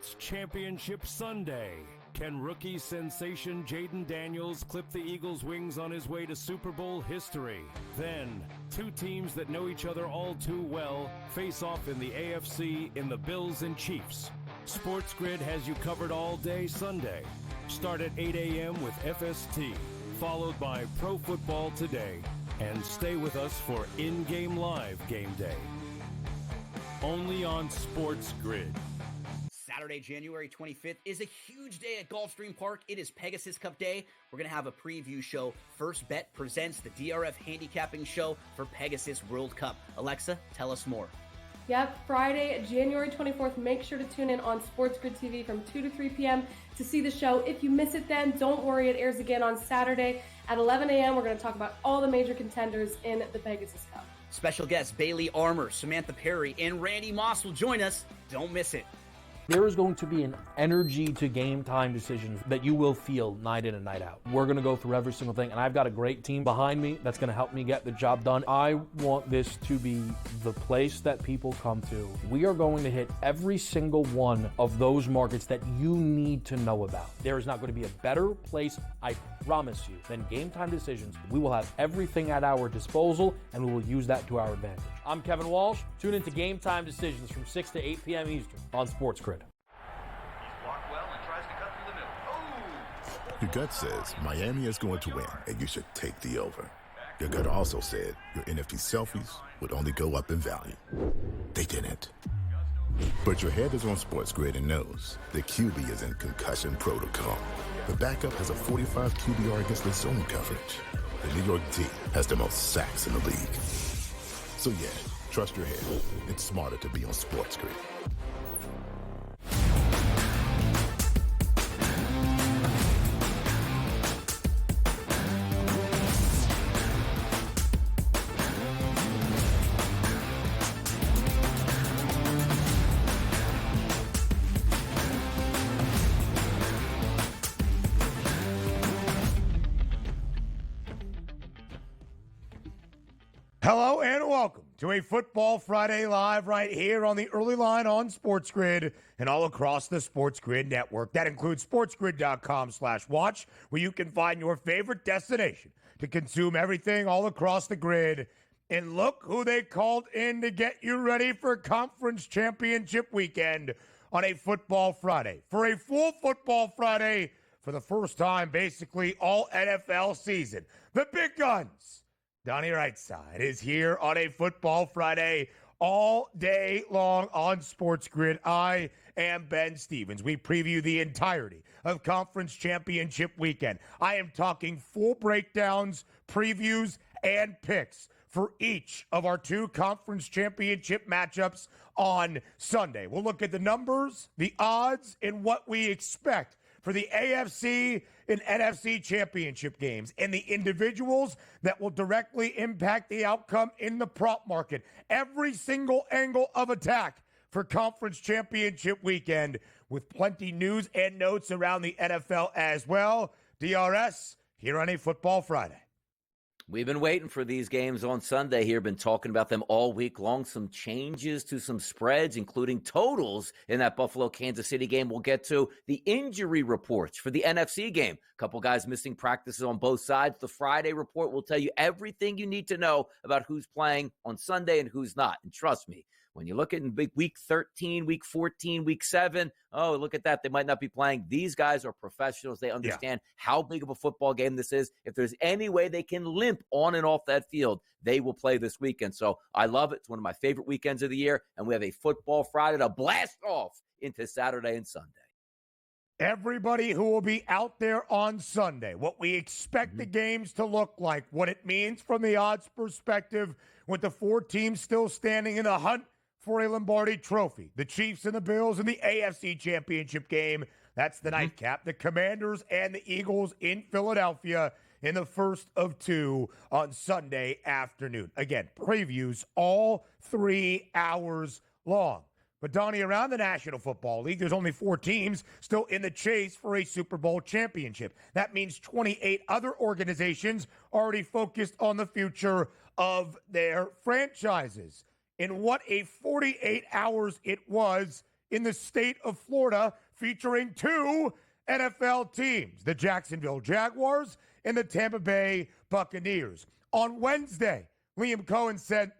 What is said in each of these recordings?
It's Championship Sunday. Can rookie sensation Jaden Daniels clip the Eagles' wings on his way to Super Bowl history? Then, two teams that know each other all too well face off in the AFC in the Bills and Chiefs. SportsGrid has you covered all day Sunday. Start at 8 a.m. with FST, followed by Pro Football Today, and stay with us for in-game live game day. Only on SportsGrid. Saturday, January 25th is a huge day at Gulfstream Park. It is Pegasus Cup Day. We're going to have a preview show. First Bet presents the DRF handicapping show for Pegasus World Cup. Alexa, tell us more. Yep, Friday, January 24th. Make sure to tune in on SportsGrid TV from 2 to 3 p.m. to see the show. If you miss it then, don't worry. It airs again on Saturday at 11 a.m. We're going to talk about all the major contenders in the Pegasus Cup. Special guests Bailey Armour, Samantha Perry, and Randy Moss will join us. Don't miss it. There is going to be an energy to game time decisions that you will feel night in and night out. We're going to go through every single thing, and I've got a great team behind me that's going to help me get the job done. I want this to be the place that people come to. We are going to hit every single one of those markets that you need to know about. There is not going to be a better place, I promise you, than game time decisions. We will have everything at our disposal, and we will use that to our advantage. I'm Kevin Walsh. Tune into Game Time Decisions from 6 to 8 p.m. Eastern on SportsGrid. Your gut says Miami is going to win, and you should take the over. Your gut also said your NFT selfies would only go up in value. They didn't. But your head is on SportsGrid and knows the QB is in concussion protocol. The backup has a 45 QBR against the zone coverage. The New York D has the most sacks in the league. So yeah, trust your head. It's smarter to be on SportsGrid. Hello and welcome to a Football Friday Live right here on the early line on SportsGrid and all across the SportsGrid network. That includes sportsgrid.com/watch, where you can find your favorite destination to consume everything all across the grid. And look who they called in to get you ready for Conference Championship weekend on a Football Friday. For a full Football Friday for the first time, basically all NFL season. The big guns. Donnie Rightside is here on a Football Friday all day long on SportsGrid. I am Ben Stevens. We preview the entirety of Conference Championship weekend. I am talking full breakdowns, previews, and picks for each of our two Conference Championship matchups on Sunday. We'll look at the numbers, the odds, and what we expect for the AFC and NFC championship games and the individuals that will directly impact the outcome in the prop market. Every single angle of attack for Conference Championship weekend with plenty news and notes around the NFL as well. DRS here on a Football Friday. We've been waiting for these games on Sunday here, been talking about them all week long. Some changes to some spreads, including totals in that Buffalo-Kansas City game. We'll get to the injury reports for the NFC game. A couple guys missing practices on both sides. The Friday report will tell you everything you need to know about who's playing on Sunday and who's not. And trust me, when you look at week 13, week 14, week 7, oh, look at that. They might not be playing. These guys are professionals. They understand how big of a football game this is. If there's any way they can limp on and off that field, they will play this weekend. So I love it. It's one of my favorite weekends of the year. And we have a Football Friday to blast off into Saturday and Sunday. Everybody who will be out there on Sunday, what we expect the games to look like, what it means from the odds perspective with the four teams still standing in the hunt for a Lombardi trophy. The Chiefs and the Bills in the AFC Championship game. That's the nightcap. The Commanders and the Eagles in Philadelphia in the first of two on Sunday afternoon. Again, previews all 3 hours long. But, Donnie, around the National Football League, there's only 4 teams still in the chase for a Super Bowl championship. That means 28 other organizations already focused on the future of their franchises. And what a 48 hours it was in the state of Florida, featuring two NFL teams, the Jacksonville Jaguars and the Tampa Bay Buccaneers. On Wednesday, Liam Cohen said,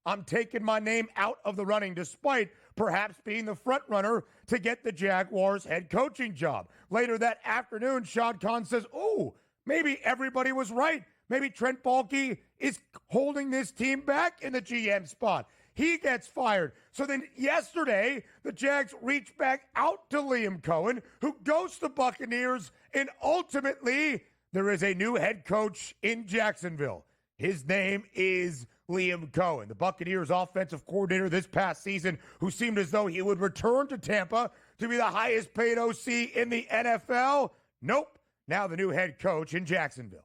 I'm taking my name out of the running, despite perhaps being the front runner to get the Jaguars head coaching job. Later that afternoon, Shad Khan says, maybe everybody was right. Maybe Trent Baalke is holding this team back in the GM spot. He gets fired. So then yesterday, the Jags reach back out to Liam Cohen, who goes to the Buccaneers, and ultimately there is a new head coach in Jacksonville. His name is Liam Cohen, the Buccaneers offensive coordinator this past season, who seemed as though he would return to Tampa to be the highest paid OC in the NFL. Nope. Now the new head coach in Jacksonville.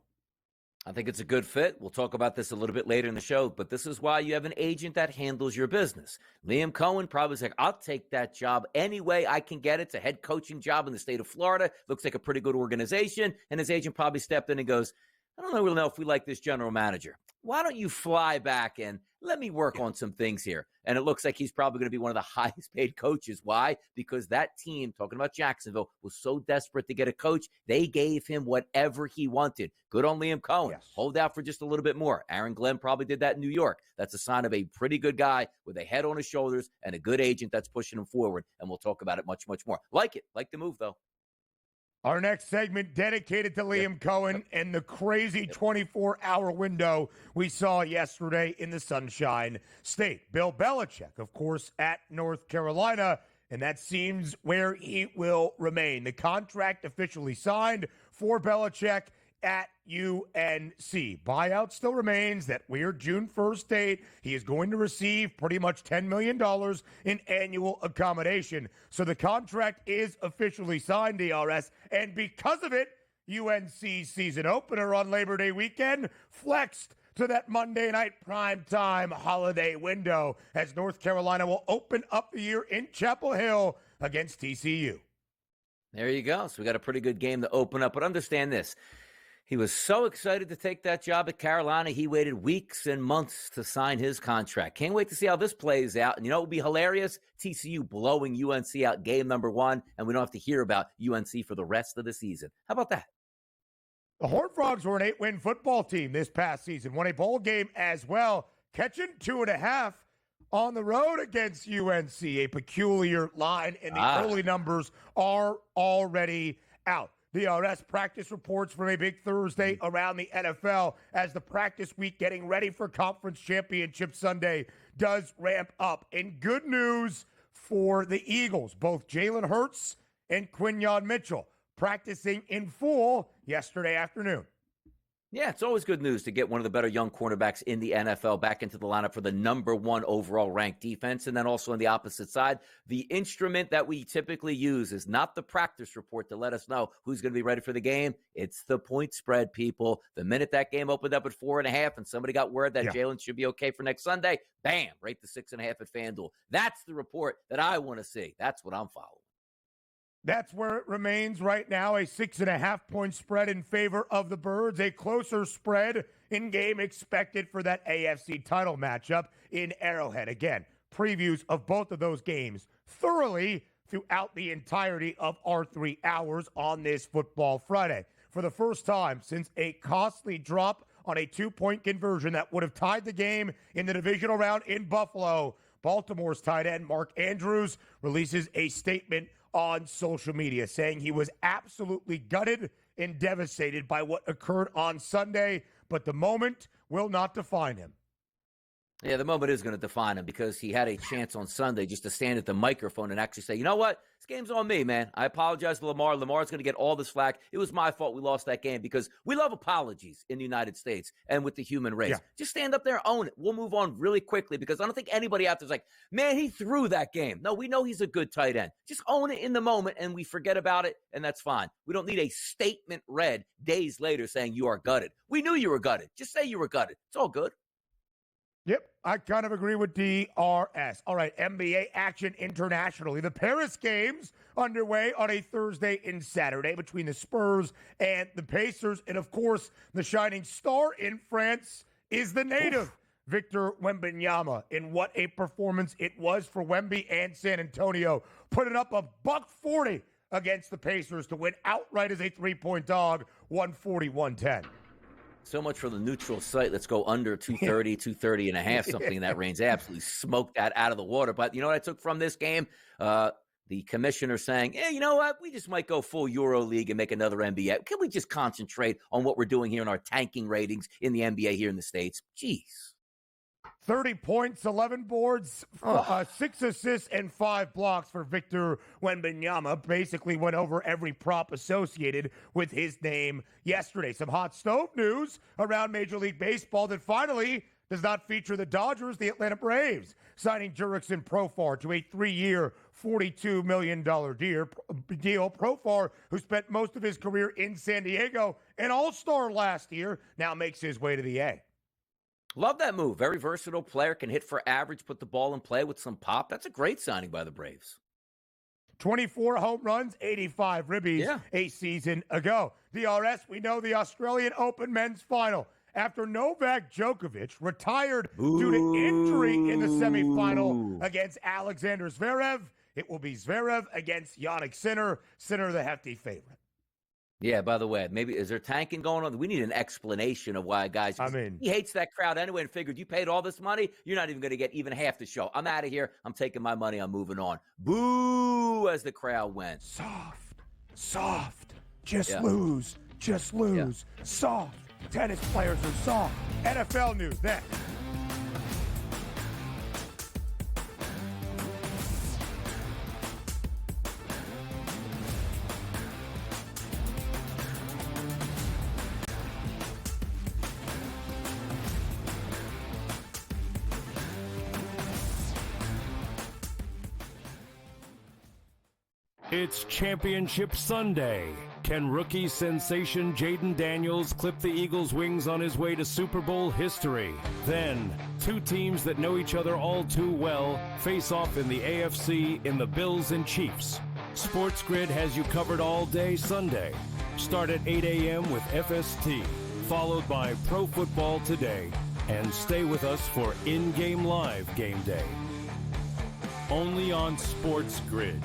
I think it's a good fit. We'll talk about this a little bit later in the show, but this is why you have an agent that handles your business. Liam Cohen probably is like, I'll take that job any way I can get it. It's a head coaching job in the state of Florida. Looks like a pretty good organization. And his agent probably stepped in and goes, I don't really know if we like this general manager. Why don't you fly back and let me work on some things here? And it looks like he's probably going to be one of the highest paid coaches. Why? Because that team, talking about Jacksonville, was so desperate to get a coach, they gave him whatever he wanted. Good on Liam Cohen. Yes. Hold out for just a little bit more. Aaron Glenn probably did that in New York. That's a sign of a pretty good guy with a head on his shoulders and a good agent that's pushing him forward. And we'll talk about it much, much more. Like it. Like the move, though. Our next segment dedicated to Liam Cohen and the crazy 24-hour window we saw yesterday in the Sunshine State. Bill Belichick, of course, at North Carolina, and that seems where he will remain. The contract officially signed for Belichick at UNC. Buyout still remains. That weird June 1st date. He is going to receive pretty much $10 million in annual accommodation. So the contract is officially signed, DRS. And because of it, UNC's season opener on Labor Day weekend flexed to that Monday night primetime holiday window as North Carolina will open up the year in Chapel Hill against TCU. There you go. So we got a pretty good game to open up. But understand this. He was so excited to take that job at Carolina, he waited weeks and months to sign his contract. Can't wait to see how this plays out. And you know what would be hilarious? TCU blowing UNC out game number 1, and we don't have to hear about UNC for the rest of the season. How about that? The Horned Frogs were an 8-win football team this past season, won a bowl game as well, catching 2.5 on the road against UNC, a peculiar line, and the early numbers are already out. DRS practice reports from a big Thursday around the NFL as the practice week getting ready for Conference Championship Sunday does ramp up. And good news for the Eagles, both Jalen Hurts and Quinyon Mitchell practicing in full yesterday afternoon. Yeah, it's always good news to get one of the better young cornerbacks in the NFL back into the lineup for the number 1 overall ranked defense. And then also on the opposite side, the instrument that we typically use is not the practice report to let us know who's going to be ready for the game. It's the point spread, people. The minute that game opened up at 4.5 and somebody got word that Jalen should be okay for next Sunday, bam, right to 6.5 at FanDuel. That's the report that I want to see. That's what I'm following. That's where it remains right now, a 6.5-point spread in favor of the Birds, a closer spread in game expected for that AFC title matchup in Arrowhead. Again, previews of both of those games thoroughly throughout the entirety of our 3 hours on this Football Friday. For the first time since a costly drop on a 2-point conversion that would have tied the game in the divisional round in Buffalo, Baltimore's tight end Mark Andrews releases a statement on social media saying he was absolutely gutted and devastated by what occurred on Sunday, but the moment will not define him. Yeah, the moment is going to define him because he had a chance on Sunday just to stand at the microphone and actually say, you know what? This game's on me, man. I apologize to Lamar. Lamar's going to get all this flack. It was my fault we lost that game because we love apologies in the United States and with the human race. Yeah. Just stand up there and own it. We'll move on really quickly because I don't think anybody out there's like, man, he threw that game. No, we know he's a good tight end. Just own it in the moment and we forget about it, and that's fine. We don't need a statement read days later saying you are gutted. We knew you were gutted. Just say you were gutted. It's all good. Yep, I kind of agree with DRS. All right, NBA action internationally. The Paris games underway on a Thursday and Saturday between the Spurs and the Pacers. And, of course, the shining star in France is the native, Victor Wembanyama, in what a performance it was for Wemby and San Antonio, putting up a $140 against the Pacers to win outright as a 3-point dog, 140-110. So much for the neutral site. Let's go under 230, 230 and a half, something in that range. They absolutely smoked that out of the water. But you know what I took from this game? The commissioner saying, you know what? We just might go full Euro League and make another NBA. Can we just concentrate on what we're doing here in our tanking ratings in the NBA here in the States? Jeez. 30 points, 11 boards, 6 assists, and 5 blocks for Victor Wembanyama. Basically went over every prop associated with his name yesterday. Some hot stove news around Major League Baseball that finally does not feature the Dodgers, the Atlanta Braves, signing Jurickson Profar to a 3-year, $42 million deal. Profar, who spent most of his career in San Diego, an all-star last year, now makes his way to the A. Love that move. Very versatile player, can hit for average, put the ball in play with some pop. That's a great signing by the Braves. 24 home runs, 85 ribbies a season ago. DRS, we know the Australian Open men's final. After Novak Djokovic retired due to injury in the semifinal against Alexander Zverev, it will be Zverev against Jannik Sinner. Sinner, the hefty favorite. Yeah, by the way, maybe is there tanking going on? We need an explanation of why, guys. He hates that crowd anyway and figured you paid all this money, you're not even going to get even half the show. I'm out of here. I'm taking my money. I'm moving on. Boo, as the crowd went. Soft. Just lose. Soft. Tennis players are soft. NFL news next. It's Championship Sunday. Can rookie sensation Jaden Daniels clip the Eagles' wings on his way to Super Bowl history? Then, two teams that know each other all too well face off in the AFC in the Bills and Chiefs. SportsGrid has you covered all day Sunday. Start at 8 a.m. with FST, followed by Pro Football Today, and stay with us for in-game live game day. Only on SportsGrid.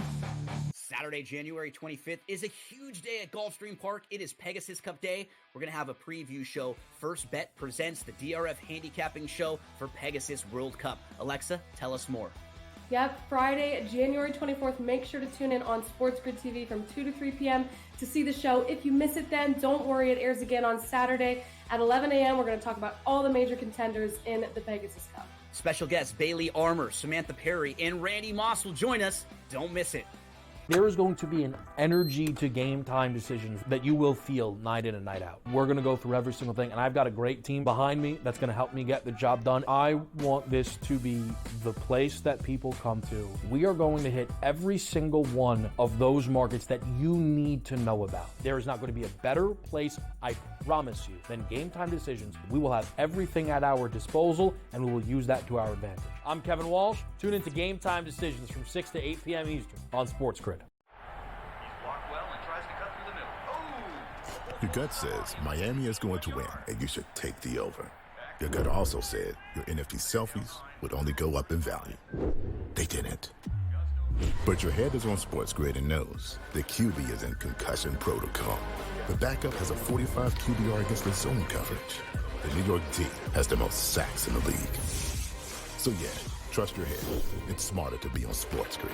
Saturday, January 25th is a huge day at Gulfstream Park. It is Pegasus Cup Day. We're going to have a preview show. First Bet presents the DRF handicapping show for Pegasus World Cup. Alexa, tell us more. Yep, Friday, January 24th. Make sure to tune in on SportsGrid TV from 2 to 3 p.m. to see the show. If you miss it then, don't worry. It airs again on Saturday at 11 a.m. We're going to talk about all the major contenders in the Pegasus Cup. Special guests Bailey Armour, Samantha Perry, and Randy Moss will join us. Don't miss it. There is going to be an energy to game time decisions that you will feel night in and night out. We're going to go through every single thing, and I've got a great team behind me that's going to help me get the job done. I want this to be the place that people come to. We are going to hit every single one of those markets that you need to know about. There is not going to be a better place, I promise you, than Game Time Decisions. We will have everything at our disposal, and we will use that to our advantage. I'm Kevin Walsh. Tune into Game Time Decisions from 6 to 8 p.m. Eastern on SportsGrid. Your gut says Miami is going to win, and you should take the over. Your gut also said your NFT selfies would only go up in value. They didn't. But your head is on SportsGrid and knows the QB is in concussion protocol. The backup has a 45 QBR against the zone coverage. The New York D has the most sacks in the league. So yeah, trust your head. It's smarter to be on SportsGrid.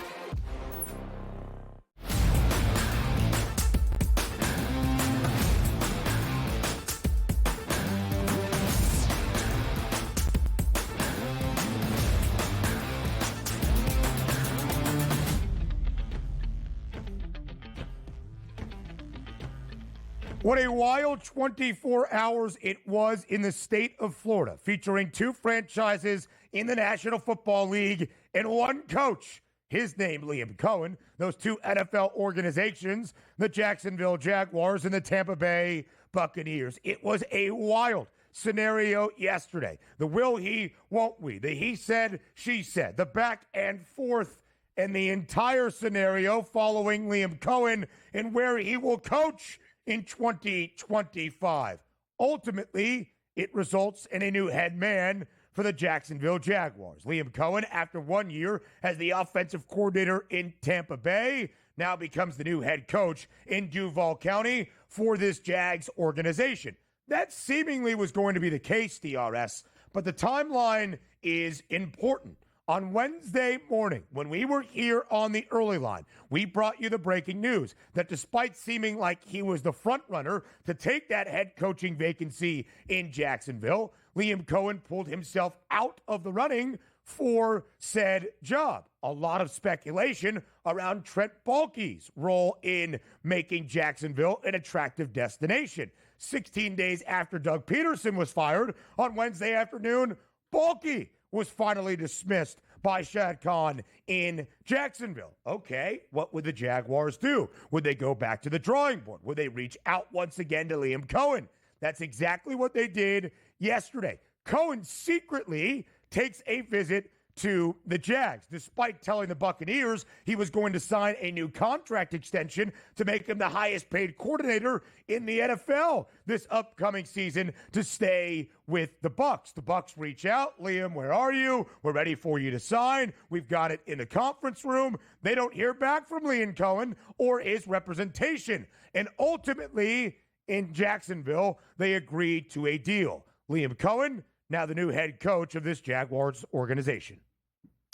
What a wild 24 hours it was in the state of Florida, featuring two franchises in the National Football League and one coach. His name, Liam Cohen. Those two NFL organizations, the Jacksonville Jaguars and the Tampa Bay Buccaneers. It was a wild scenario yesterday. The will he, won't we, the he said, she said, the back and forth, and the entire scenario following Liam Cohen and where he will coach in 2025. Ultimately, it results in a new head man for the Jacksonville Jaguars. Liam Cohen, after 1 year as the offensive coordinator in Tampa Bay, now becomes the new head coach in Duval County for this Jags organization. That seemingly was going to be the case, DRS, but the timeline is important. On Wednesday morning, when we were here on the early line, we brought you the breaking news that despite seeming like he was the front runner to take that head coaching vacancy in Jacksonville, Liam Cohen pulled himself out of the running for said job. A lot of speculation around Trent Baalke's role in making Jacksonville an attractive destination. 16 days after Doug Peterson was fired on Wednesday afternoon, Baalke was finally dismissed by Shad Khan in Jacksonville. Okay, what would the Jaguars do? Would they go back to the drawing board? Would they reach out once again to Liam Cohen? That's exactly what they did yesterday. Cohen secretly takes a visit to the Jags, despite telling the Buccaneers he was going to sign a new contract extension to make him the highest paid coordinator in the NFL this upcoming season to stay with the Bucs. The Bucs reach out, Liam, where are you? We're ready for you to sign. We've got it in the conference room. They don't hear back from Liam Cohen or his representation. And ultimately, in Jacksonville, they agreed to a deal. Liam Cohen, now the new head coach of this Jaguars organization.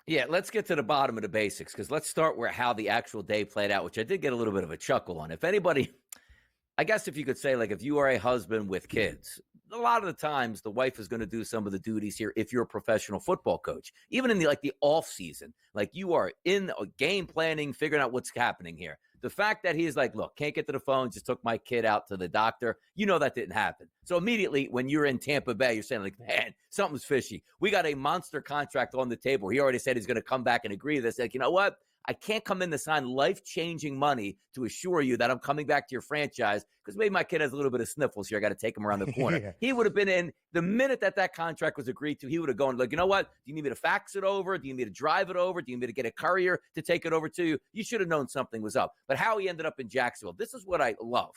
Yeah, let's get to the bottom of the basics, because let's start where how the actual day played out, which I did get a little bit of a chuckle on. If anybody, I guess if you could say, like, if you are a husband with kids, a lot of the times the wife is going to do some of the duties here if you're a professional football coach. Even in the off season, like you are in game planning, figuring out what's happening here. The fact that he's like, look, can't get to the phone, just took my kid out to the doctor. You know that didn't happen. So immediately when you're in Tampa Bay, you're saying like, man, something's fishy. We got a monster contract on the table. He already said he's going to come back and agree to this. Like, you know what? I can't come in to sign life-changing money to assure you that I'm coming back to your franchise because maybe my kid has a little bit of sniffles here. I got to take him around the corner. Yeah. He would have been in the minute that contract was agreed to. He would have gone like, you know what? Do you need me to fax it over? Do you need me to drive it over? Do you need me to get a courier to take it over to you? You should have known something was up. But how he ended up in Jacksonville, this is what I love.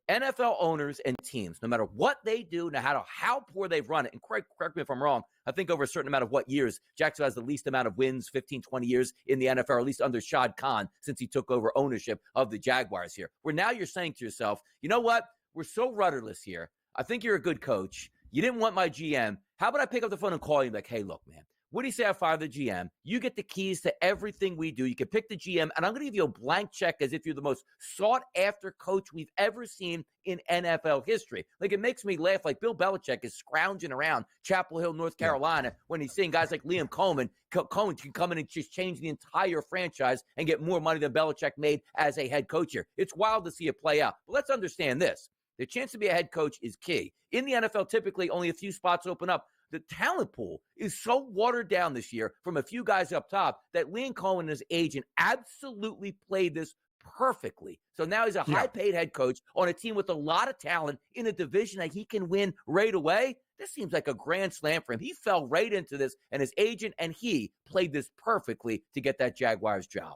NFL owners and teams, no matter what they do, no matter how poor they've run it, and correct me if I'm wrong, I think over a certain amount of years, Jacksonville has the least amount of wins, 15, 20 years in the NFL, or at least under Shad Khan since he took over ownership of the Jaguars here. Where now you're saying to yourself, you know what? We're so rudderless here. I think you're a good coach. You didn't want my GM. How about I pick up the phone and call you like, hey, look, man. What do you say I fire the GM? You get the keys to everything we do. You can pick the GM, and I'm going to give you a blank check as if you're the most sought-after coach we've ever seen in NFL history. Like, it makes me laugh. Like, Bill Belichick is scrounging around Chapel Hill, North Carolina, when he's seeing guys like Liam Cohen. Cohen can come in and just change the entire franchise and get more money than Belichick made as a head coach here. It's wild to see it play out. But let's understand this. The chance to be a head coach is key. In the NFL, typically only a few spots open up. The talent pool is so watered down this year from a few guys up top that Liam Cohen and his agent absolutely played this perfectly. So now he's a high-paid head coach on a team with a lot of talent in a division that he can win right away. This seems like a grand slam for him. He fell right into this, and his agent and he played this perfectly to get that Jaguars job.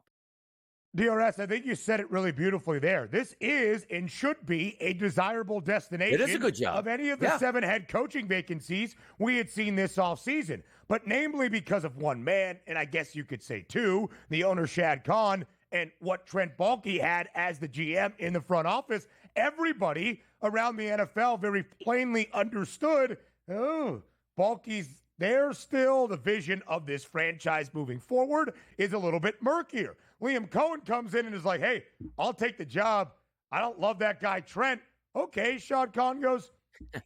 DRS, I think you said it really beautifully there. This is and should be a desirable destination. It is a good job. Of any of the 7 head coaching vacancies we had seen this offseason. But namely because of one man, and I guess you could say 2, the owner Shad Khan, and what Trent Baalke had as the GM in the front office, everybody around the NFL very plainly understood, Baalke's there still. The vision of this franchise moving forward is a little bit murkier. Liam Cohen comes in and is like, hey, I'll take the job. I don't love that guy, Trent. Okay, Shad Khan goes,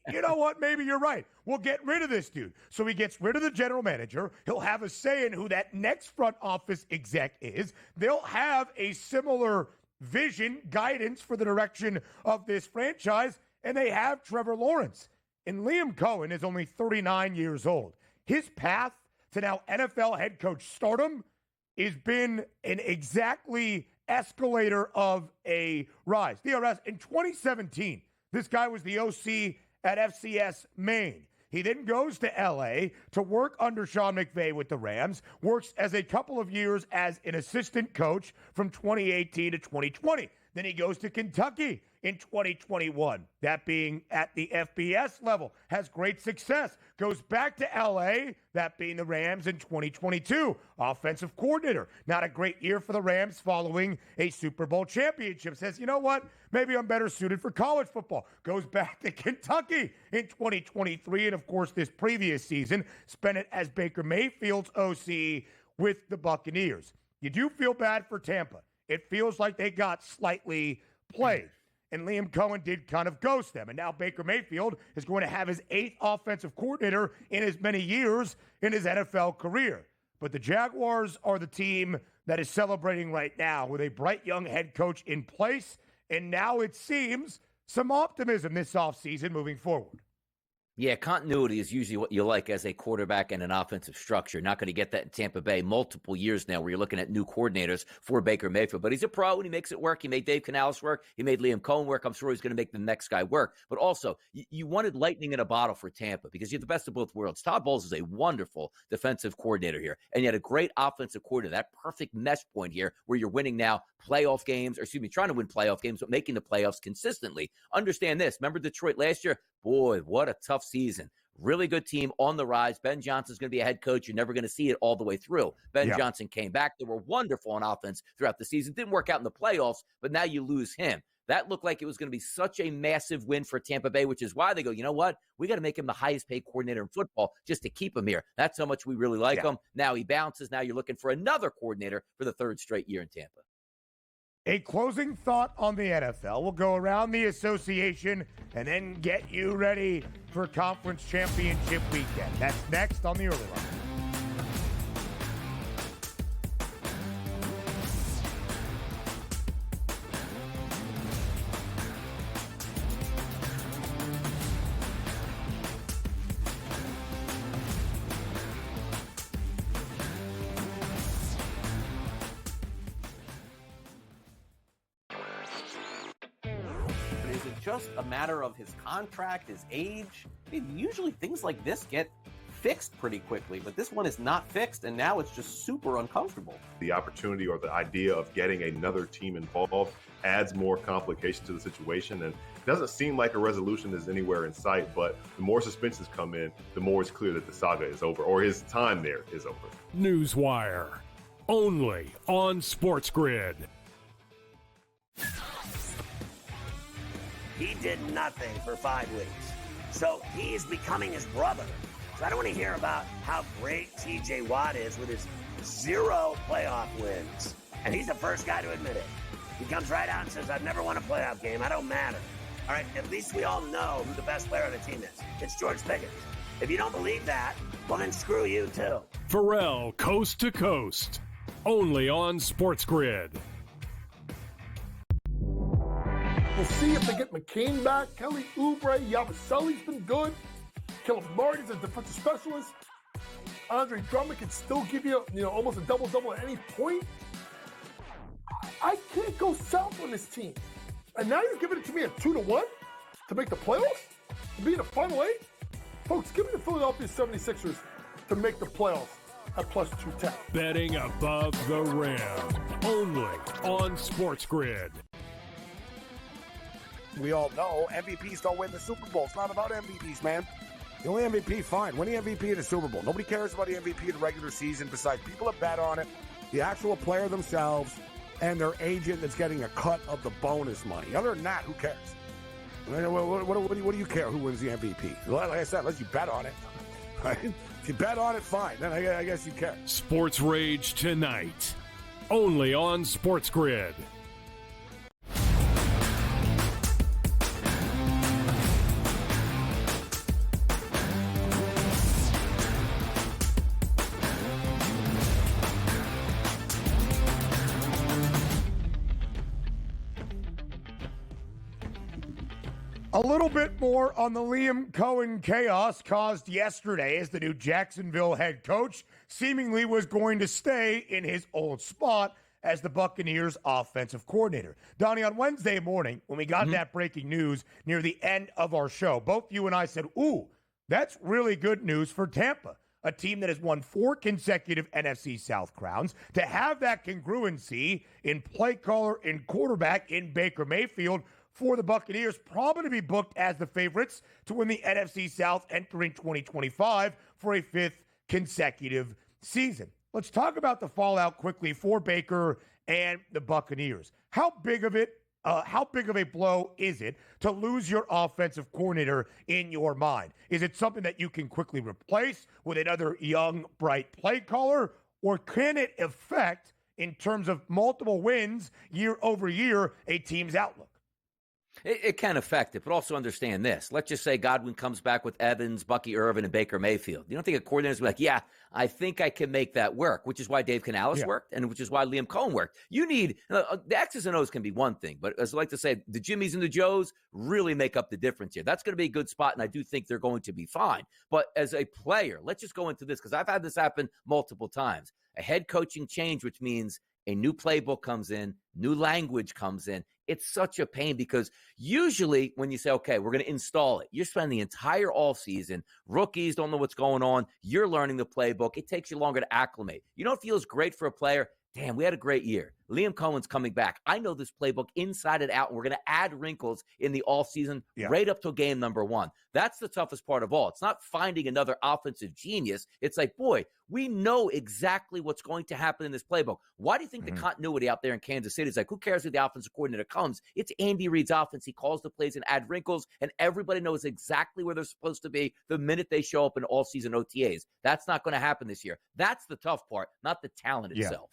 you know what? Maybe you're right. We'll get rid of this dude. So he gets rid of the general manager. He'll have a say in who that next front office exec is. They'll have a similar vision, guidance for the direction of this franchise, and they have Trevor Lawrence. And Liam Cohen is only 39 years old. His path to now NFL head coach stardom has been an exactly escalator of a rise. DRS, in 2017, this guy was the OC at FCS Maine. He then goes to LA to work under Sean McVay with the Rams, works as a couple of years as an assistant coach from 2018 to 2020. Then he goes to Kentucky in 2021, that being at the FBS level, has great success. Goes back to LA, that being the Rams in 2022, offensive coordinator. Not a great year for the Rams following a Super Bowl championship. Says, you know what? Maybe I'm better suited for college football. Goes back to Kentucky in 2023, and of course this previous season, spent it as Baker Mayfield's OC with the Buccaneers. You do feel bad for Tampa. It feels like they got slightly played. And Liam Cohen did kind of ghost them. And now Baker Mayfield is going to have his 8th offensive coordinator in as many years in his NFL career. But the Jaguars are the team that is celebrating right now with a bright young head coach in place. And now it seems some optimism this offseason moving forward. Yeah, continuity is usually what you like as a quarterback and an offensive structure. Not going to get that in Tampa Bay multiple years now where you're looking at new coordinators for Baker Mayfield. But he's a pro and he makes it work. He made Dave Canales work. He made Liam Cohen work. I'm sure he's going to make the next guy work. But also, you wanted lightning in a bottle for Tampa because you have the best of both worlds. Todd Bowles is a wonderful defensive coordinator here. And you had a great offensive coordinator. That perfect mesh point here where you're winning now playoff games, trying to win playoff games, but making the playoffs consistently. Understand this. Remember Detroit last year? Boy, what a tough season. Really good team on the rise. Ben Johnson's going to be a head coach. You're never going to see it all the way through. Ben Johnson came back. They were wonderful on offense throughout the season. Didn't work out in the playoffs, but now you lose him. That looked like it was going to be such a massive win for Tampa Bay, which is why they go, you know what? We got to make him the highest paid coordinator in football just to keep him here. That's how much we really like him. Now he bounces. Now you're looking for another coordinator for the 3rd straight year in Tampa. A closing thought on the NFL. We'll go around the association and then get you ready for Conference Championship weekend. That's next on the Early Line. Just a matter of his contract, his age. I mean, usually things like this get fixed pretty quickly, but this one is not fixed, and now it's just super uncomfortable. The opportunity or the idea of getting another team involved adds more complication to the situation, and it doesn't seem like a resolution is anywhere in sight, but the more suspensions come in, the more it's clear that the saga is over, or his time there is over. Newswire, only on SportsGrid. He did nothing for 5 weeks. So he's becoming his brother. So I don't want to hear about how great TJ Watt is with his 0 playoff wins. And he's the first guy to admit it. He comes right out and says, I've never won a playoff game. I don't matter. All right, at least we all know who the best player on the team is. It's George Pickens. If you don't believe that, well, then screw you too. Pharrell, Coast to Coast, only on SportsGrid. We'll see if they get McCain back. Kelly Oubre, Yabusele's been good. Caleb Martin's a defensive specialist. Andre Drummond can still give you, almost a double-double at any point. I can't go south on this team. And now you're giving it to me at 2-1 to make the playoffs? To be in the Final 8? Folks, give me the Philadelphia 76ers to make the playoffs at plus 210. Betting above the rim, only on SportsGrid. We all know MVPs don't win the Super Bowl. It's not about MVPs, man. The only MVP, fine. Win the MVP of the Super Bowl. Nobody cares about the MVP of the regular season besides people that bet on it, the actual player themselves, and their agent that's getting a cut of the bonus money. Other than that, who cares? What do you care who wins the MVP? Like I said, unless you bet on it. Right? If you bet on it, fine. Then I guess you care. Sports Rage tonight, only on SportsGrid. A little bit more on the Liam Cohen chaos caused yesterday as the new Jacksonville head coach seemingly was going to stay in his old spot as the Buccaneers offensive coordinator. Donnie, on Wednesday morning, when we got that breaking news near the end of our show, both you and I said, ooh, that's really good news for Tampa. a team that has won 4 consecutive NFC South crowns, to have that congruency in play caller, in quarterback, in Baker Mayfield, for the Buccaneers, probably to be booked as the favorites to win the NFC South entering 2025 for a 5th consecutive season. Let's talk about the fallout quickly for Baker and the Buccaneers. How big of a blow is it to lose your offensive coordinator in your mind? Is it something that you can quickly replace with another young, bright play caller, or can it affect, in terms of multiple wins year over year, a team's outlook? It can affect it, but also understand this. Let's just say Godwin comes back with Evans, Bucky Irvin, and Baker Mayfield. You don't think a coordinator's be like, yeah, I think I can make that work, which is why Dave Canales worked and which is why Liam Cohen worked. You need the X's and O's can be one thing, but as I like to say, the Jimmies and the Joes really make up the difference here. That's going to be a good spot, and I do think they're going to be fine. But as a player, let's just go into this because I've had this happen multiple times. A head coaching change, which means a new playbook comes in, new language comes in. It's such a pain because usually when you say, okay, we're going to install it, you're spending the entire offseason. Rookies don't know what's going on. You're learning the playbook. It takes you longer to acclimate. You know what feels great for a player? Damn, we had a great year. Liam Cohen's coming back. I know this playbook inside and out, and we're going to add wrinkles in the offseason right up to game number 1. That's the toughest part of all. It's not finding another offensive genius. It's like, boy, we know exactly what's going to happen in this playbook. Why do you think the continuity out there in Kansas City is like, who cares who the offensive coordinator comes? It's Andy Reid's offense. He calls the plays and add wrinkles, and everybody knows exactly where they're supposed to be the minute they show up in all-season OTAs. That's not going to happen this year. That's the tough part, not the talent itself.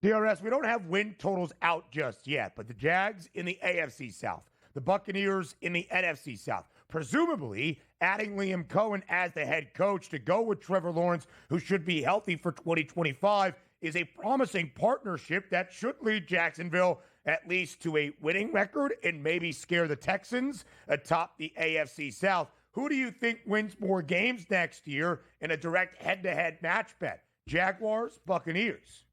DRS, we don't have win totals out just yet, but the Jags in the AFC South, the Buccaneers in the NFC South, presumably adding Liam Cohen as the head coach to go with Trevor Lawrence, who should be healthy for 2025, is a promising partnership that should lead Jacksonville at least to a winning record and maybe scare the Texans atop the AFC South. Who do you think wins more games next year in a direct head-to-head match bet? Jaguars, Buccaneers?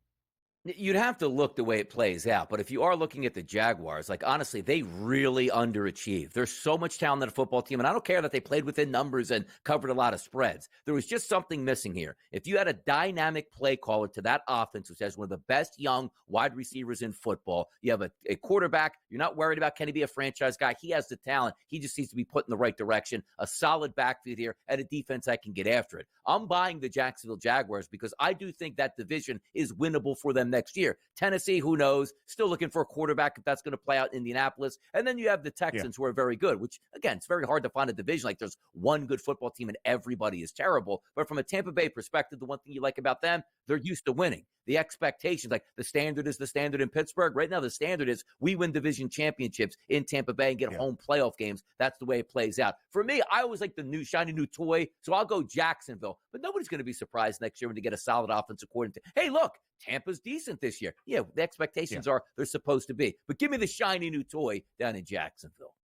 You'd have to look the way it plays out. But if you are looking at the Jaguars, like, honestly, they really underachieved. There's so much talent in a football team, and I don't care that they played within numbers and covered a lot of spreads. There was just something missing here. If you had a dynamic play caller to that offense, which has one of the best young wide receivers in football, you have a quarterback, you're not worried about can he be a franchise guy. He has the talent. He just needs to be put in the right direction, a solid backfield here, and a defense that can get after it. I'm buying the Jacksonville Jaguars because I do think that division is winnable for them next year. Tennessee, who knows? Still looking for a quarterback if that's going to play out in Indianapolis. And then you have the Texans who are very good, which, again, it's very hard to find a division like there's one good football team and everybody is terrible. But from a Tampa Bay perspective, the one thing you like about them, they're used to winning. The expectations, like the standard is the standard in Pittsburgh. Right now, the standard is we win division championships in Tampa Bay and get home playoff games. That's the way it plays out. For me, I always like the new shiny new toy, so I'll go Jacksonville. But nobody's going to be surprised next year when they get a solid offensive coordinator. Hey, look, Tampa's decent this year. Yeah, the expectations are they're supposed to be. But give me the shiny new toy down in Jacksonville.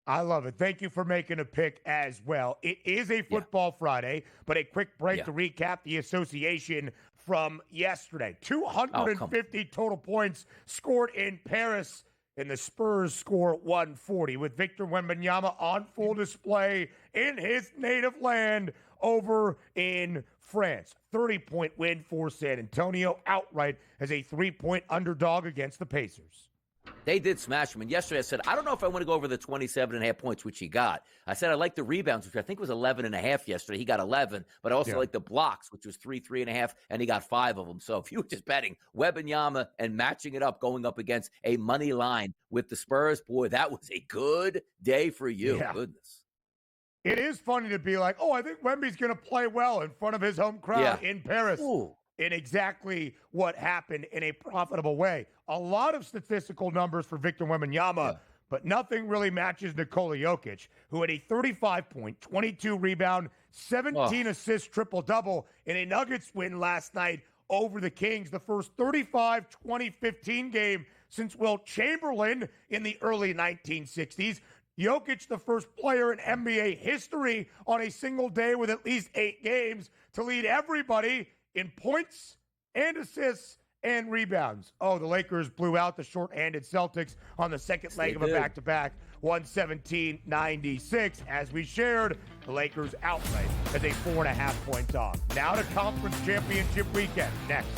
I love it. Thank you for making a pick as well. It is a football Friday, but a quick break to recap the association from yesterday. 250 total points scored in Paris, and the Spurs score 140 with Victor Wembanyama on full display in his native land over in France. 30-point win for San Antonio outright as a 3-point underdog against the Pacers. They did smash him. And yesterday I said, I don't know if I want to go over the 27.5 points, which he got. I said I like the rebounds, which I think was 11.5 yesterday. He got 11. But I also like the blocks, which was 3.5, and he got 5 of them. So if you were just betting Wembanyama and matching it up, going up against a money line with the Spurs, boy, that was a good day for you. Yeah. Goodness. It is funny to be like, oh, I think Wemby's going to play well in front of his home crowd in Paris. In exactly what happened in a profitable way. A lot of statistical numbers for Victor Wembanyama, but nothing really matches Nikola Jokic, who had a 35-point, 22-rebound, 17 assist triple-double in a Nuggets win last night over the Kings, the first 35-20-15 game since Wilt Chamberlain in the early 1960s. Jokic, the first player in NBA history on a single day with at least 8 games to lead everybody in points and assists and rebounds. Oh, the Lakers blew out the shorthanded Celtics on the second leg of a back-to-back, 117-96. As we shared, the Lakers outright as a 4.5-point dog. Now to conference championship weekend. Next.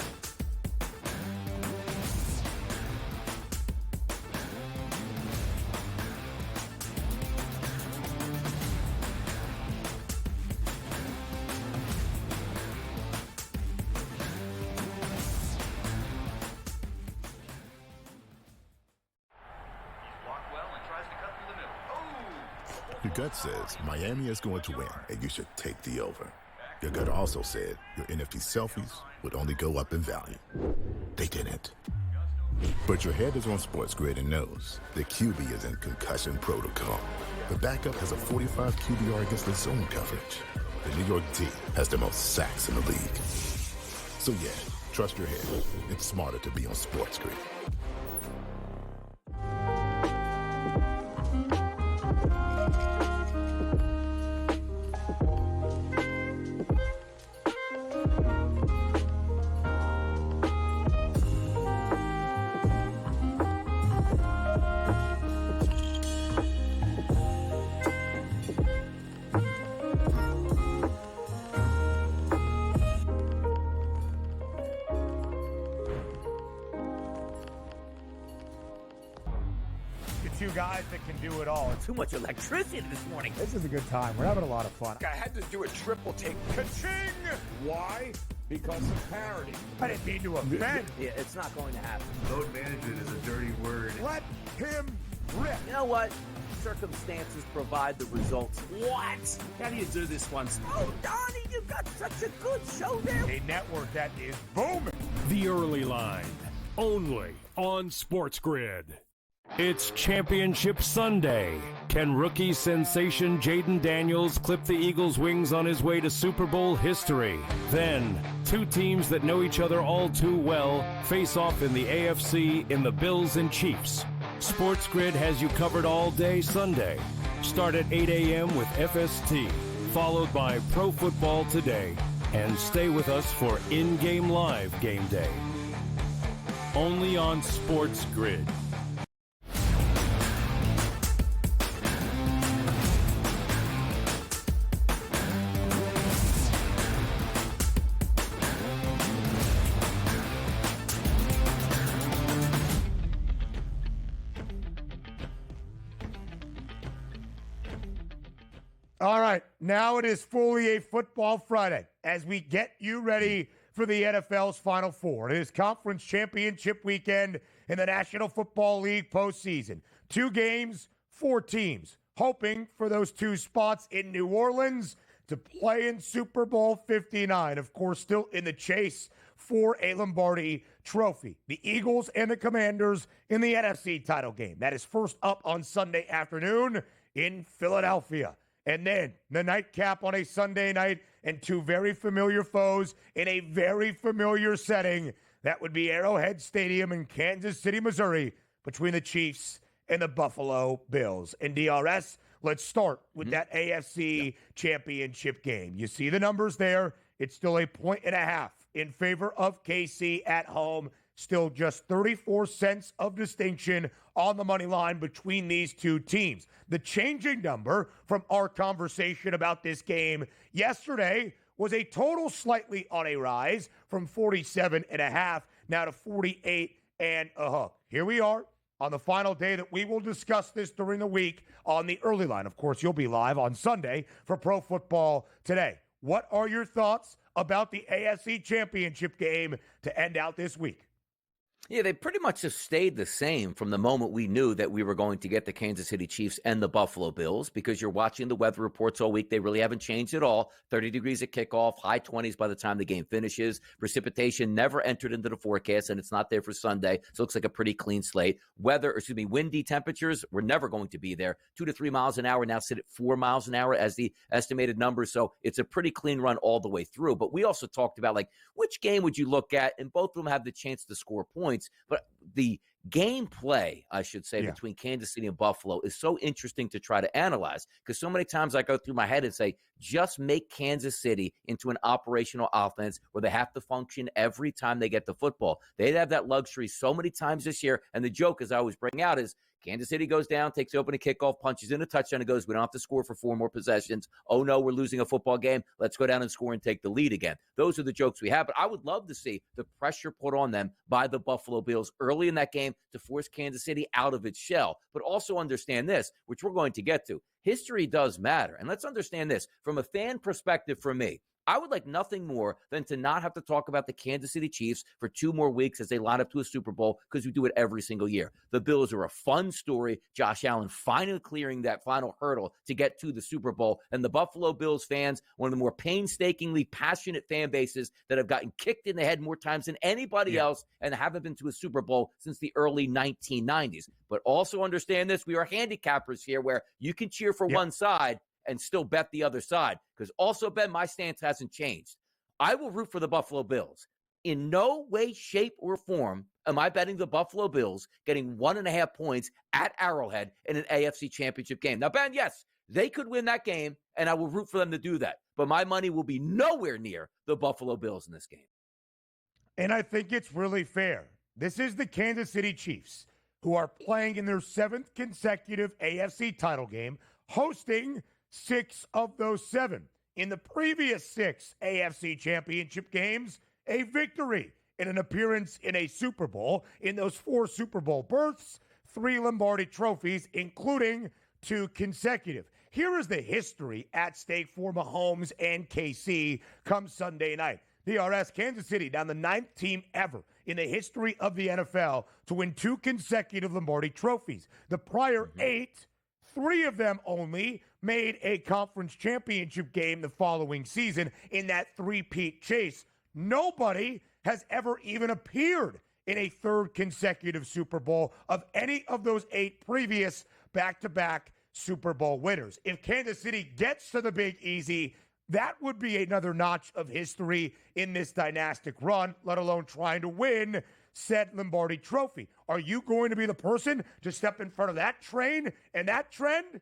Your gut says Miami is going to win, and you should take the over. Your gut also said your NFT selfies would only go up in value. They didn't. But your head is on SportsGrid and knows the QB is in concussion protocol. The backup has a 45 QBR against the zone coverage. The New York D has the most sacks in the league. So yeah, trust your head. It's smarter to be on SportsGrid. Two guys that can do it all. Too much electricity this morning. This is a good time. We're having a lot of fun. I had to do a triple take. Ka-ching! Why? Because of parity. I didn't mean to offend. Yeah, it's not going to happen. Load management is a dirty word. Let him rip. You know what? Circumstances provide the results. What? How do you do this one? Oh, Donnie, you got such a good show there. A network that is booming. The Early Line, only on SportsGrid. It's Championship Sunday. Can rookie sensation Jaden Daniels clip the Eagles' wings on his way to Super Bowl history? Then, two teams that know each other all too well face off in the AFC in the Bills and Chiefs. SportsGrid has you covered all day Sunday. Start at 8 a.m. with FST, followed by Pro Football Today, and stay with us for in-game live game day. Only on SportsGrid. All right, now it is fully a Football Friday as we get you ready for the NFL's Final Four. It is Conference Championship weekend in the National Football League postseason. 2 games, 4 teams, hoping for those 2 spots in New Orleans to play in Super Bowl 59. Of course, still in the chase for a Lombardi trophy. The Eagles and the Commanders in the NFC title game. That is first up on Sunday afternoon in Philadelphia. And then the nightcap on a Sunday night and 2 very familiar foes in a very familiar setting. That would be Arrowhead Stadium in Kansas City, Missouri, between the Chiefs and the Buffalo Bills. And DRS, let's start with that AFC championship game. You see the numbers there. It's still a 1.5 in favor of KC at home. Still just 34 cents of distinction on the money line between these 2 teams. The changing number from our conversation about this game yesterday was a total slightly on a rise from 47.5 now to 48.5. Here we are on the final day that we will discuss this during the week on the Early Line. Of course, you'll be live on Sunday for Pro Football Today. What are your thoughts about the AFC Championship game to end out this week? Yeah, they pretty much have stayed the same from the moment we knew that we were going to get the Kansas City Chiefs and the Buffalo Bills, because you're watching the weather reports all week. They really haven't changed at all. 30 degrees at kickoff, high 20s by the time the game finishes. Precipitation never entered into the forecast, and it's not there for Sunday, so it looks like a pretty clean slate. Windy temperatures were never going to be there. 2 to 3 miles an hour, now sit at 4 miles an hour as the estimated number, so it's a pretty clean run all the way through. But we also talked about, like, which game would you look at, and both of them have the chance to score points. But the gameplay, I should say, between Kansas City and Buffalo is so interesting to try to analyze, because so many times I go through my head and say, just make Kansas City into an operational offense where they have to function every time they get the football. They'd have that luxury so many times this year. And the joke, as I always bring out, is Kansas City goes down, takes the opening kickoff, punches in a touchdown, and goes, we don't have to score for 4 more possessions. Oh, no, we're losing a football game. Let's go down and score and take the lead again. Those are the jokes we have. But I would love to see the pressure put on them by the Buffalo Bills early in that game to force Kansas City out of its shell. But also understand this, which we're going to get to. History does matter. And let's understand this. From a fan perspective, for me, I would like nothing more than to not have to talk about the Kansas City Chiefs for 2 more weeks as they line up to a Super Bowl, because we do it every single year. The Bills are a fun story. Josh Allen finally clearing that final hurdle to get to the Super Bowl. And the Buffalo Bills fans, one of the more painstakingly passionate fan bases that have gotten kicked in the head more times than anybody else and haven't been to a Super Bowl since the early 1990s. But also understand this, we are handicappers here where you can cheer for one side and still bet the other side. Because also, Ben, my stance hasn't changed. I will root for the Buffalo Bills. In no way, shape, or form am I betting the Buffalo Bills getting 1.5 points at Arrowhead in an AFC Championship game. Now, Ben, yes, they could win that game, and I will root for them to do that. But my money will be nowhere near the Buffalo Bills in this game. And I think it's really fair. This is the Kansas City Chiefs, who are playing in their 7th consecutive AFC title game, hosting 6 of those 7. In the previous 6 AFC championship games, a victory in an appearance in a Super Bowl. In those 4 Super Bowl berths, 3 Lombardi trophies, including 2 consecutive. Here is the history at stake for Mahomes and KC come Sunday night. DRS, Kansas City, now the 9th team ever in the history of the NFL to win 2 consecutive Lombardi trophies. The prior 8, 3 of them only made a conference championship game the following season in that 3-peat chase. Nobody has ever even appeared in a 3rd consecutive Super Bowl of any of those 8 previous back-to-back Super Bowl winners. If Kansas City gets to the Big Easy, that would be another notch of history in this dynastic run, let alone trying to win said Lombardi trophy. Are you going to be the person to step in front of that train and that trend?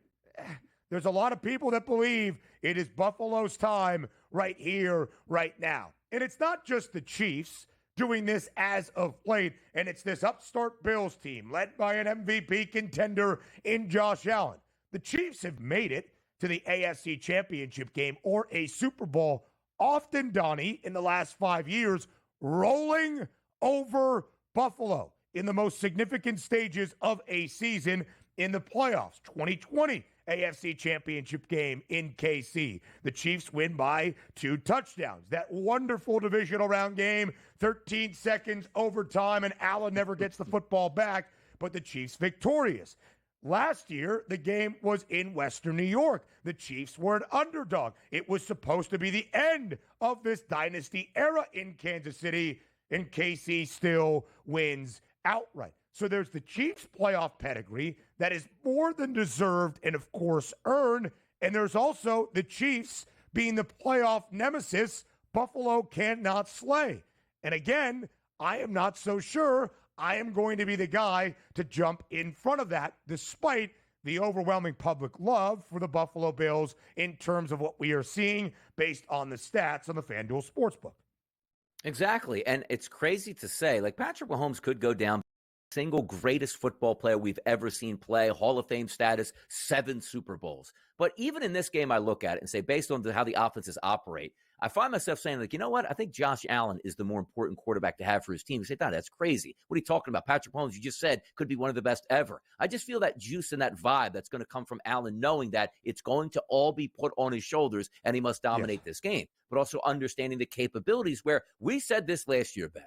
There's a lot of people that believe it is Buffalo's time right here, right now. And it's not just the Chiefs doing this as of late, and it's this upstart Bills team led by an MVP contender in Josh Allen. The Chiefs have made it to the AFC Championship game or a Super Bowl often, Donnie, in the last 5 years, rolling over Buffalo in the most significant stages of a season in the playoffs. 2020 AFC Championship game in KC. The Chiefs win by 2 touchdowns. That wonderful divisional round game, 13 seconds overtime, and Allen never gets the football back, but the Chiefs victorious. Last year, the game was in Western New York. The Chiefs were an underdog. It was supposed to be the end of this dynasty era in Kansas City, and KC still wins outright. So there's the Chiefs' playoff pedigree that is more than deserved and, of course, earned. And there's also the Chiefs being the playoff nemesis Buffalo cannot slay. And again, I am not so sure I am going to be the guy to jump in front of that, despite the overwhelming public love for the Buffalo Bills in terms of what we are seeing based on the stats on the FanDuel Sportsbook. Exactly. And it's crazy to say, like, Patrick Mahomes could go down single greatest football player we've ever seen play, Hall of Fame status, 7 Super Bowls. But even in this game, I look at it and say, based on how the offenses operate, I find myself saying, like, you know what? I think Josh Allen is the more important quarterback to have for his team. You say, no, that's crazy. What are you talking about? Patrick Mahomes, you just said, could be one of the best ever. I just feel that juice and that vibe that's going to come from Allen, knowing that it's going to all be put on his shoulders and he must dominate this game. But also understanding the capabilities where we said this last year, Ben.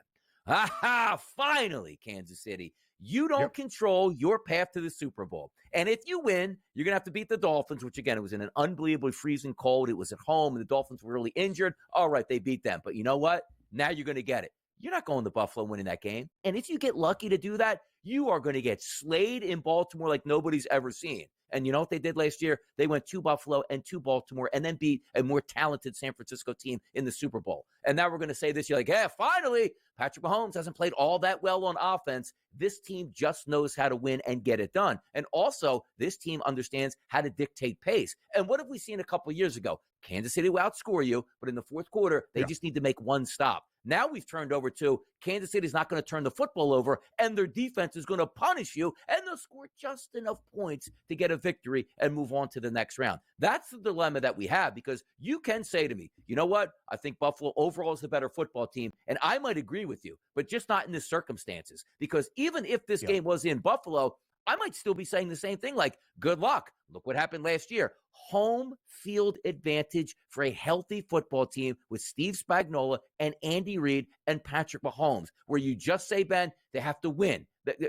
Finally, Kansas City. You don't control your path to the Super Bowl. And if you win, you're going to have to beat the Dolphins, which, again, it was in an unbelievably freezing cold. It was at home, and the Dolphins were really injured. All right, they beat them. But you know what? Now you're going to get it. You're not going to Buffalo winning that game. And if you get lucky to do that, you are going to get slayed in Baltimore like nobody's ever seen. And you know what they did last year? They went to Buffalo and to Baltimore and then beat a more talented San Francisco team in the Super Bowl. And now we're going to say this year, like, yeah, finally, Patrick Mahomes hasn't played all that well on offense. This team just knows how to win and get it done. And also, this team understands how to dictate pace. And what have we seen a couple of years ago? Kansas City will outscore you, but in the fourth quarter, they just need to make one stop. Now we've turned over to Kansas City's not going to turn the football over, and their defense is going to punish you, and they'll score just enough points to get a victory and move on to the next round. That's the dilemma that we have, because you can say to me, you know what? I think Buffalo overall is the better football team, and I might agree with you, but just not in the circumstances. Because even if this game was in Buffalo, I might still be saying the same thing, like, good luck. Look what happened last year. Home field advantage for a healthy football team with Steve Spagnuolo and Andy Reid and Patrick Mahomes, where you just say, Ben, they have to win.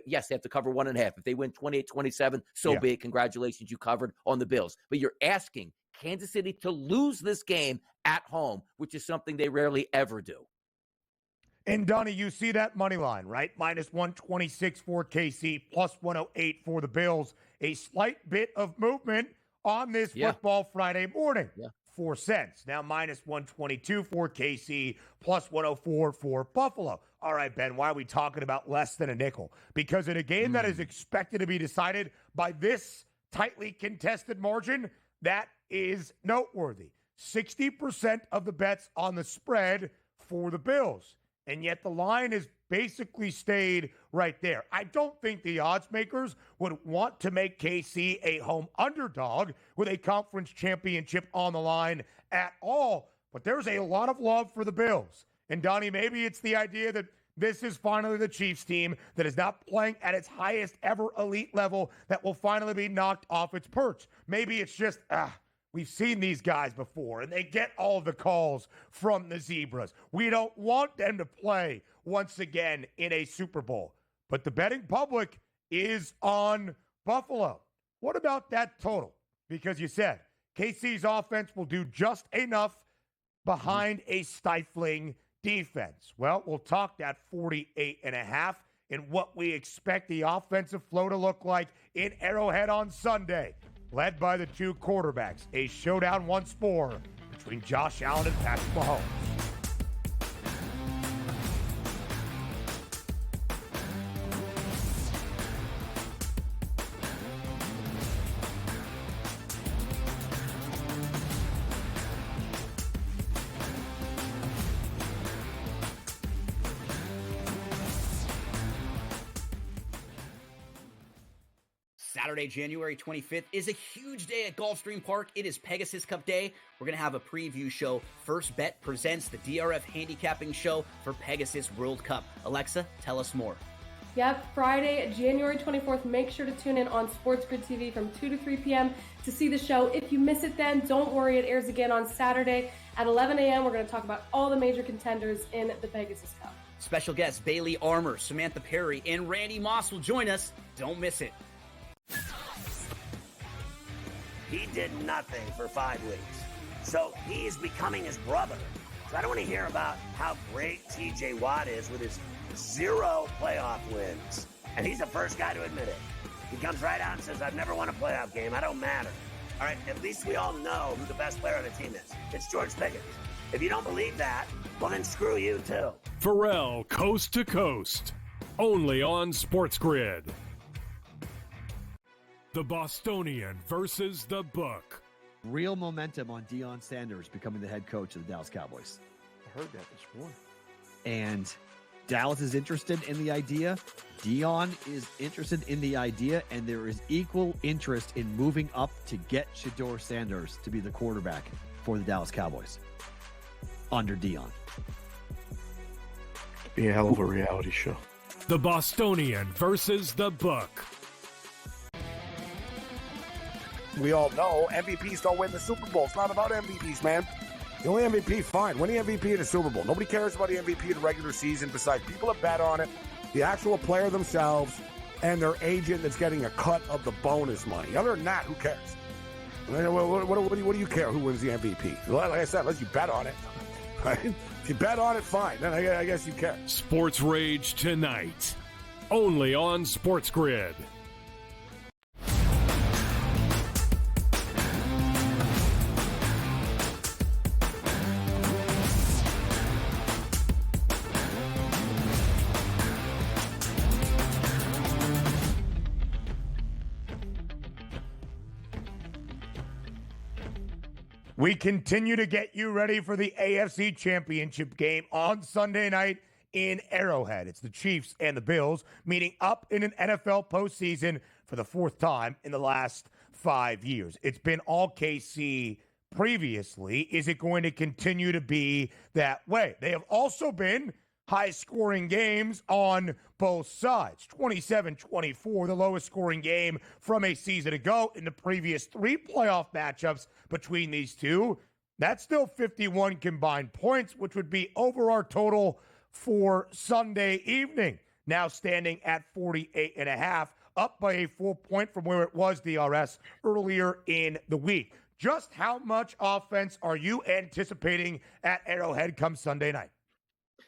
Yes, they have to cover 1.5. If they win 28-27, so be it. Congratulations, you covered on the Bills. But you're asking Kansas City to lose this game at home, which is something they rarely ever do. And, Donnie, you see that money line, right? Minus 126 for KC, plus 108 for the Bills. A slight bit of movement on this football Friday morning. 4 cents. Now minus 122 for KC, plus 104 for Buffalo. All right, Ben, why are we talking about less than a nickel? Because in a game that is expected to be decided by this tightly contested margin, that is noteworthy. 60% of the bets on the spread for the Bills. And yet the line has basically stayed right there. I don't think the odds makers would want to make KC a home underdog with a conference championship on the line at all. But there's a lot of love for the Bills. And, Donnie, maybe it's the idea that this is finally the Chiefs team that is not playing at its highest ever elite level that will finally be knocked off its perch. Maybe it's just, we've seen these guys before, and they get all the calls from the Zebras. We don't want them to play once again in a Super Bowl. But the betting public is on Buffalo. What about that total? Because you said KC's offense will do just enough behind a stifling defense. Well, we'll talk that 48.5 and what we expect the offensive flow to look like in Arrowhead on Sunday. Led by the two quarterbacks, a showdown once more between Josh Allen and Patrick Mahomes. Saturday, January 25th is a huge day at Gulfstream Park. It is Pegasus Cup Day. We're going to have a preview show. First Bet presents the DRF handicapping show for Pegasus World Cup. Alexa, tell us more. Yep, Friday, January 24th. Make sure to tune in on SportsGrid TV from 2 to 3 p.m. to see the show. If you miss it then, don't worry. It airs again on Saturday at 11 a.m. We're going to talk about all the major contenders in the Pegasus Cup. Special guests Bailey Armour, Samantha Perry, and Randy Moss will join us. Don't miss it. He did nothing for 5 weeks. So he's becoming his brother. So I don't want to hear about how great TJ Watt is with his 0 playoff wins. And he's the first guy to admit it. He comes right out and says, I've never won a playoff game. I don't matter. All right, at least we all know who the best player on the team is. It's George Pickens. If you don't believe that, well, then screw you too. Pharrell, Coast to Coast. Only on SportsGrid. The Bostonian versus the Book. Real momentum on Deion Sanders becoming the head coach of the Dallas Cowboys. I heard that this morning. And Dallas is interested in the idea. Deion is interested in the idea, and there is equal interest in moving up to get Shedeur Sanders to be the quarterback for the Dallas Cowboys under Deion. Be a hell of a reality show. The Bostonian versus the Book. We all know MVPs don't win the Super Bowl. It's not about MVPs, man. The only MVP, fine. Win the MVP in the Super Bowl. Nobody cares about the MVP in the regular season besides people that bet on it, the actual player themselves, and their agent that's getting a cut of the bonus money. Other than that, who cares? What do you care who wins the MVP? Like I said, unless you bet on it. Right? If you bet on it, fine. Then I guess you care. Sports Rage tonight. Only on SportsGrid. We continue to get you ready for the AFC Championship game on Sunday night in Arrowhead. It's the Chiefs and the Bills meeting up in an NFL postseason for the fourth time in the last 5 years. It's been all KC previously. Is it going to continue to be that way? They have also been high-scoring games on both sides. 27-24, the lowest scoring game from a season ago in the previous 3 playoff matchups between these two. That's still 51 combined points, which would be over our total for Sunday evening. Now standing at 48.5, up by a full point from where it was, DRS, earlier in the week. Just how much offense are you anticipating at Arrowhead come Sunday night?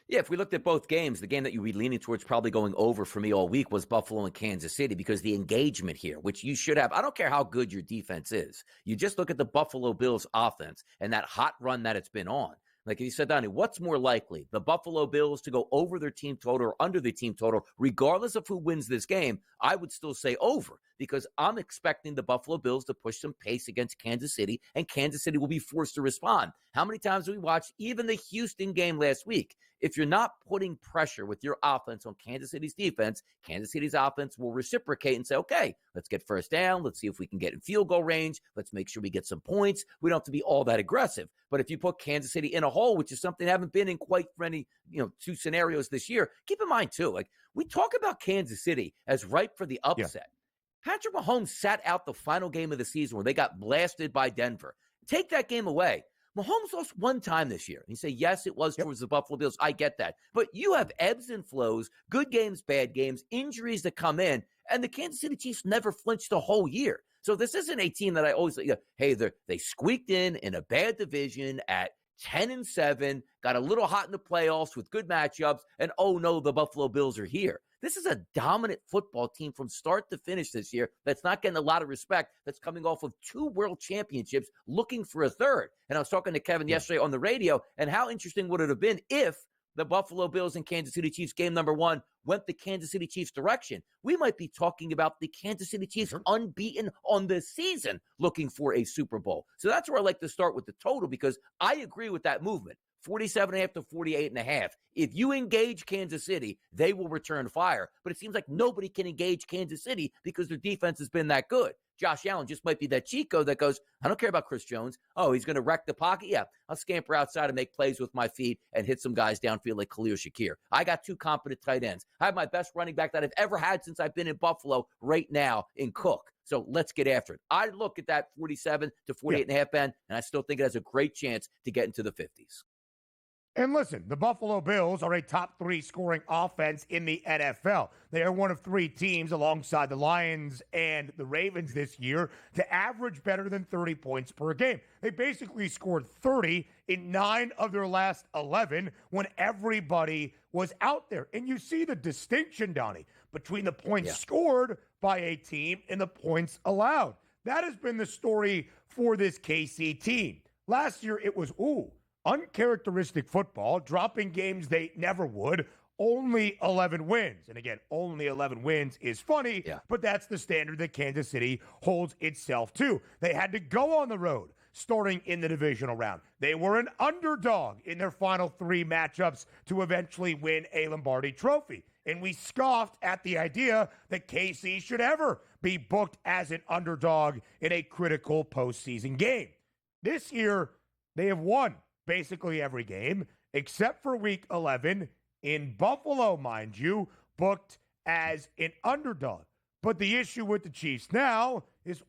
Yeah, if we looked at both games, the game that you'd be leaning towards probably going over for me all week was Buffalo and Kansas City, because the engagement here, which you should have, I don't care how good your defense is. You just look at the Buffalo Bills offense and that hot run that it's been on. Like you said, Donnie, what's more likely? The Buffalo Bills to go over their team total or under their team total, regardless of who wins this game? I would still say over, because I'm expecting the Buffalo Bills to push some pace against Kansas City, and Kansas City will be forced to respond. How many times have we watched even the Houston game last week? If you're not putting pressure with your offense on Kansas City's defense, Kansas City's offense will reciprocate and say, okay, let's get first down. Let's see if we can get in field goal range. Let's make sure we get some points. We don't have to be all that aggressive. But if you put Kansas City in a hole, which is something they haven't been in quite many, 2 scenarios this year, keep in mind too, like we talk about Kansas City as ripe for the upset. Yeah. Patrick Mahomes sat out the final game of the season where they got blasted by Denver. Take that game away. Mahomes lost one time this year. And you say, yes, it was towards the Buffalo Bills. I get that. But you have ebbs and flows, good games, bad games, injuries that come in, and the Kansas City Chiefs never flinched the whole year. So this isn't a team that I always say, hey, they squeaked in a bad division at 10-7, got a little hot in the playoffs with good matchups, and oh no, the Buffalo Bills are here. This is a dominant football team from start to finish this year that's not getting a lot of respect, that's coming off of 2 world championships, looking for a third. And I was talking to Kevin yesterday on the radio, and how interesting would it have been if the Buffalo Bills and Kansas City Chiefs game number 1 went the Kansas City Chiefs direction? We might be talking about the Kansas City Chiefs unbeaten on the season, looking for a Super Bowl. So that's where I like to start with the total, because I agree with that movement. 47.5 to 48.5. If you engage Kansas City, they will return fire. But it seems like nobody can engage Kansas City because their defense has been that good. Josh Allen just might be that Chico that goes, I don't care about Chris Jones. Oh, he's going to wreck the pocket? Yeah, I'll scamper outside and make plays with my feet and hit some guys downfield like Khalil Shakir. I got 2 competent tight ends. I have my best running back that I've ever had since I've been in Buffalo right now in Cook. So let's get after it. I look at that 47 to 48.5 band, and I still think it has a great chance to get into the 50s. And listen, the Buffalo Bills are a top 3 scoring offense in the NFL. They are one of 3 teams alongside the Lions and the Ravens this year to average better than 30 points per game. They basically scored 30 in 9 of their last 11 when everybody was out there. And you see the distinction, Donnie, between the points scored by a team and the points allowed. That has been the story for this KC team. Last year, it was, uncharacteristic football, dropping games they never would, only 11 wins. And again, only 11 wins is funny, but that's the standard that Kansas City holds itself to. They had to go on the road starting in the divisional round. They were an underdog in their final 3 matchups to eventually win a Lombardi trophy. And we scoffed at the idea that KC should ever be booked as an underdog in a critical postseason game. This year, they have won basically every game, except for week 11 in Buffalo, mind you, booked as an underdog. But the issue with the Chiefs now is,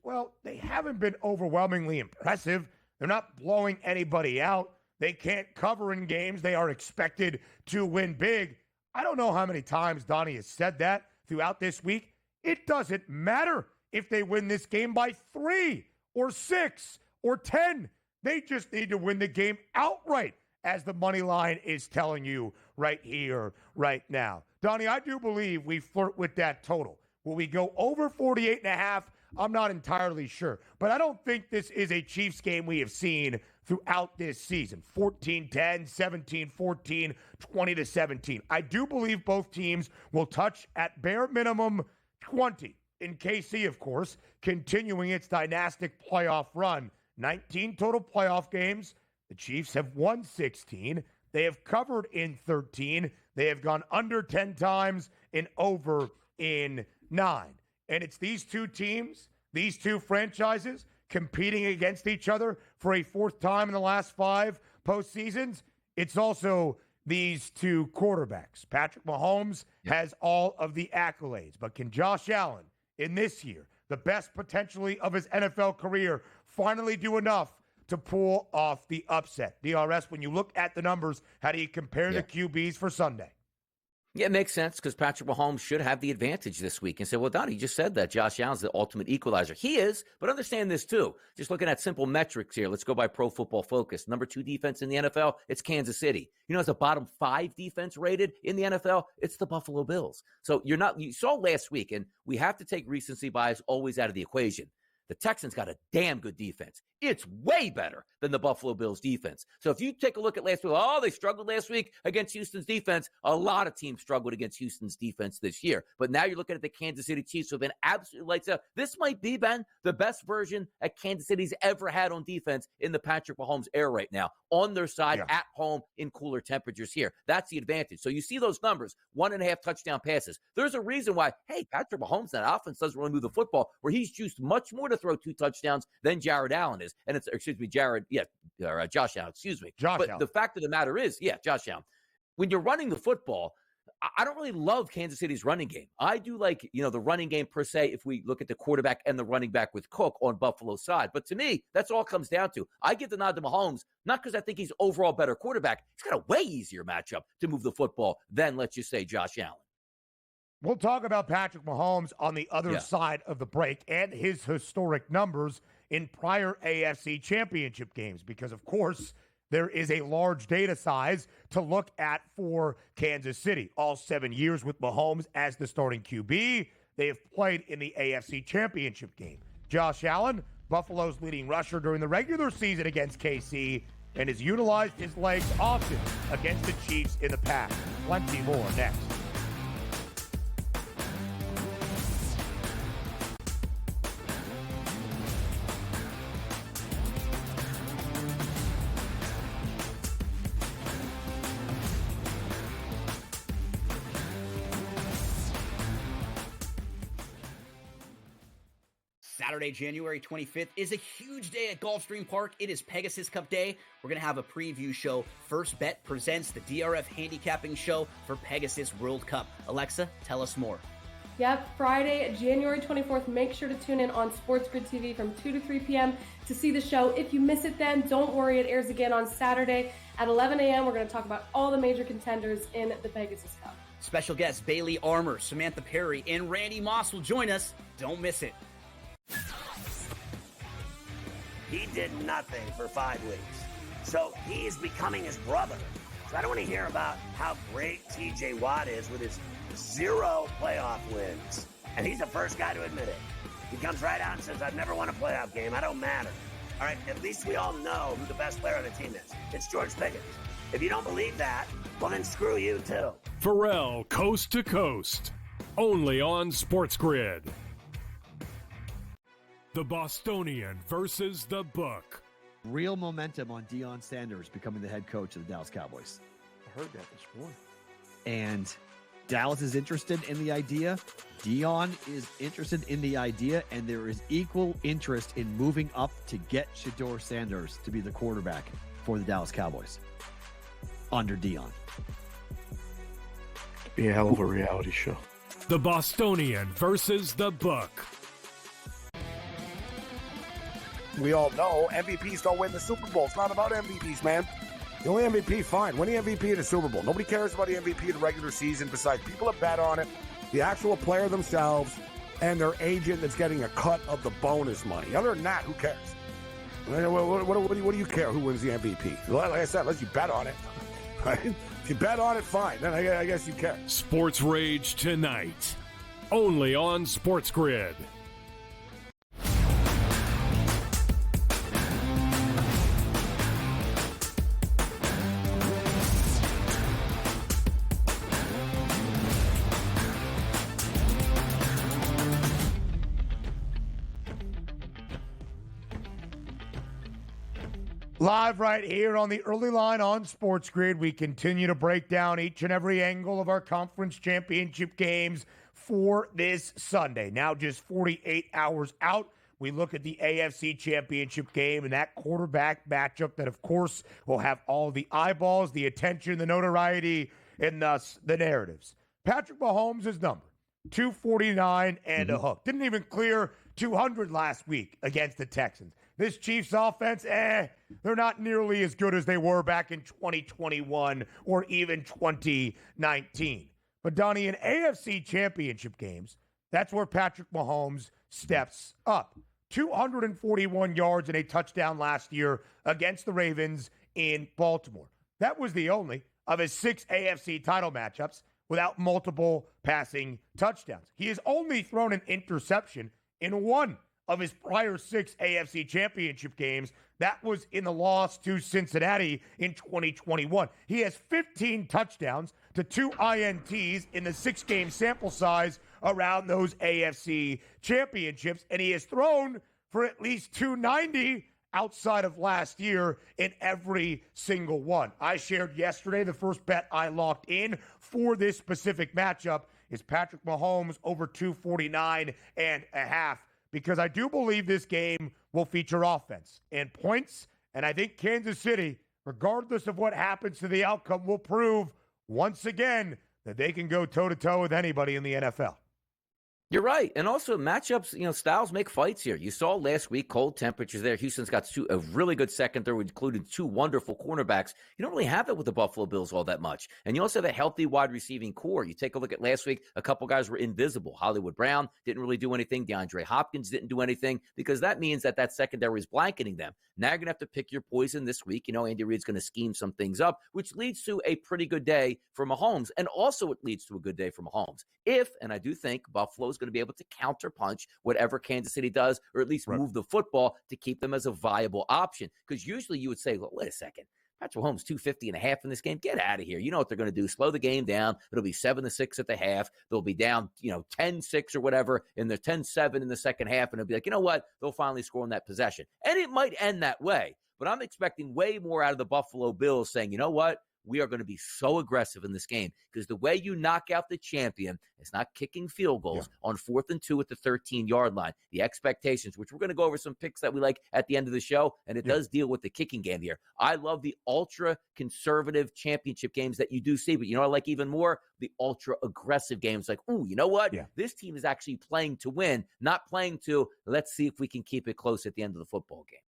they haven't been overwhelmingly impressive. They're not blowing anybody out. They can't cover in games they are expected to win big. I don't know how many times Donnie has said that throughout this week. It doesn't matter if they win this game by 3 or 6 or 10. They just need to win the game outright, as the money line is telling you right here, right now. Donnie, I do believe we flirt with that total. Will we go over 48.5? I'm not entirely sure. But I don't think this is a Chiefs game we have seen throughout this season. 14-10, 17-14, 20-17. I do believe both teams will touch at bare minimum 20. In KC, of course, continuing its dynastic playoff run 19 total playoff games. The Chiefs have won 16. They have covered in 13. They have gone under 10 times and over in 9. And it's these two teams, these two franchises, competing against each other for a fourth time in the last 5 postseasons. It's also these two quarterbacks. Patrick Mahomes has all of the accolades, but can Josh Allen in this year, the best potentially of his NFL career, finally do enough to pull off the upset? DRS, when you look at the numbers, how do you compare the QBs for Sunday? Yeah, it makes sense because Patrick Mahomes should have the advantage this week. And say, well, Donnie, you just said that Josh Allen's the ultimate equalizer. He is, but understand this too. Just looking at simple metrics here, let's go by Pro Football Focus. Number 2 defense in the NFL, it's Kansas City. You know, as a bottom 5 defense rated in the NFL, it's the Buffalo Bills. So you saw last week, and we have to take recency bias always out of the equation. The Texans got a damn good defense. It's way better than the Buffalo Bills defense. So if you take a look at last week, they struggled last week against Houston's defense. A lot of teams struggled against Houston's defense this year. But now you're looking at the Kansas City Chiefs who have been absolutely lights out. This might be, Ben, the best version that Kansas City's ever had on defense in the Patrick Mahomes era right now. On their side, at home, in cooler temperatures here. That's the advantage. So you see those numbers, 1.5 touchdown passes. There's a reason why, Patrick Mahomes, that offense doesn't really move the football, where he's juiced much more to throw 2 touchdowns than Jared Allen is. And Josh Allen, But the fact of the matter is, Josh Allen, when you're running the football, I don't really love Kansas City's running game. I do like, the running game per se, if we look at the quarterback and the running back with Cook on Buffalo's side. But to me, that's all it comes down to. I give the nod to Mahomes, not because I think he's overall better quarterback. He's got a way easier matchup to move the football than, let's just say, Josh Allen. We'll talk about Patrick Mahomes on the other side of the break and his historic numbers in prior AFC championship games because, of course, there is a large data size to look at for Kansas City. All 7 years with Mahomes as the starting QB, they have played in the AFC championship game. Josh Allen, Buffalo's leading rusher during the regular season against KC, and has utilized his legs often against the Chiefs in the past. Plenty more next. Saturday, January 25th is a huge day at Gulfstream Park. It is Pegasus Cup Day. We're going to have a preview show. First Bet presents the DRF handicapping show for Pegasus World Cup. Alexa, tell us more. Yep, Friday, January 24th. Make sure to tune in on SportsGrid TV from 2 to 3 p.m. to see the show. If you miss it then, don't worry. It airs again on Saturday at 11 a.m. We're going to talk about all the major contenders in the Pegasus Cup. Special guests Bailey Armour, Samantha Perry, and Randy Moss will join us. Don't miss it. He did nothing for 5 weeks. So he's becoming his brother. So I don't want to hear about how great TJ Watt is with his 0 playoff wins. And he's the first guy to admit it. He comes right out and says, I've never won a playoff game. I don't matter. All right, at least we all know who the best player on the team is. It's George Pickens. If you don't believe that, well, then screw you too. Pharrell Coast to Coast. Only on SportsGrid. The Bostonian versus the Book. Real momentum on Deion Sanders becoming the head coach of the Dallas Cowboys. I heard that this morning. And Dallas is interested in the idea. Deion is interested in the idea, and there is equal interest in moving up to get Shedeur Sanders to be the quarterback for the Dallas Cowboys under Deion. Be a hell of a reality show. The Bostonian versus the Book. We all know MVPs don't win the Super Bowl. It's not about MVPs, man. The only MVP, fine. Win the MVP of the Super Bowl. Nobody cares about the MVP of the regular season besides people that bet on it, the actual player themselves, and their agent that's getting a cut of the bonus money. Other than that, who cares? What do you care who wins the MVP? Like I said, unless you bet on it. Right? If you bet on it, fine. Then I guess you care. Sports Rage tonight. Only on SportsGrid. Live right here on the early line on SportsGrid, we continue to break down each and every angle of our conference championship games for this Sunday. Now just 48 hours out, we look at the AFC championship game and that quarterback matchup that, of course, will have all the eyeballs, the attention, the notoriety, and thus the narratives. Patrick Mahomes' number, 249 and a hook. Didn't even clear 200 last week against the Texans. This Chiefs offense, they're not nearly as good as they were back in 2021 or even 2019. But, Donnie, in AFC championship games, that's where Patrick Mahomes steps up. 241 yards and a touchdown last year against the Ravens in Baltimore. That was the only of his 6 AFC title matchups without multiple passing touchdowns. He has only thrown an interception in 1 of his prior 6 AFC championship games. That was in the loss to Cincinnati in 2021. He has 15 touchdowns to 2 INTs in the 6-game sample size around those AFC championships, and he has thrown for at least 290 outside of last year in every single one. I shared yesterday the first bet I locked in for this specific matchup is Patrick Mahomes over 249 and a half, because I do believe this game will feature offense and points, and I think Kansas City, regardless of what happens to the outcome, will prove once again that they can go toe-to-toe with anybody in the NFL. You're right. And also matchups, styles make fights here. You saw last week cold temperatures there. Houston's got a really good secondary, including 2 wonderful cornerbacks. You don't really have that with the Buffalo Bills all that much. And you also have a healthy wide receiving core. You take a look at last week, a couple guys were invisible. Hollywood Brown didn't really do anything. DeAndre Hopkins didn't do anything, because that means that secondary is blanketing them. Now you're going to have to pick your poison this week. Andy Reid's going to scheme some things up, which leads to a pretty good day for Mahomes. And also it leads to a good day for Mahomes. And I do think Buffalo is going to be able to counterpunch whatever Kansas City does, or at least move the football to keep them as a viable option. Because usually you would say, well, wait a second, Patrick Mahomes 250 and a half in this game. Get out of here. You know what they're going to do? Slow the game down. It'll be 7-6 at the half. They'll be down, 10-6 or whatever, and they're 10-7 in the second half. And it'll be like, you know what? They'll finally score on that possession. And it might end that way. But I'm expecting way more out of the Buffalo Bills saying, you know what? We are going to be so aggressive in this game, because the way you knock out the champion is not kicking field goals on 4th and 2 at the 13-yard line. The expectations, which we're going to go over some picks that we like at the end of the show, and it does deal with the kicking game here. I love the ultra-conservative championship games that you do see, but I like even more the ultra-aggressive games. Like, ooh, you know what? This team is actually playing to win, not playing to, let's see if we can keep it close at the end of the football game.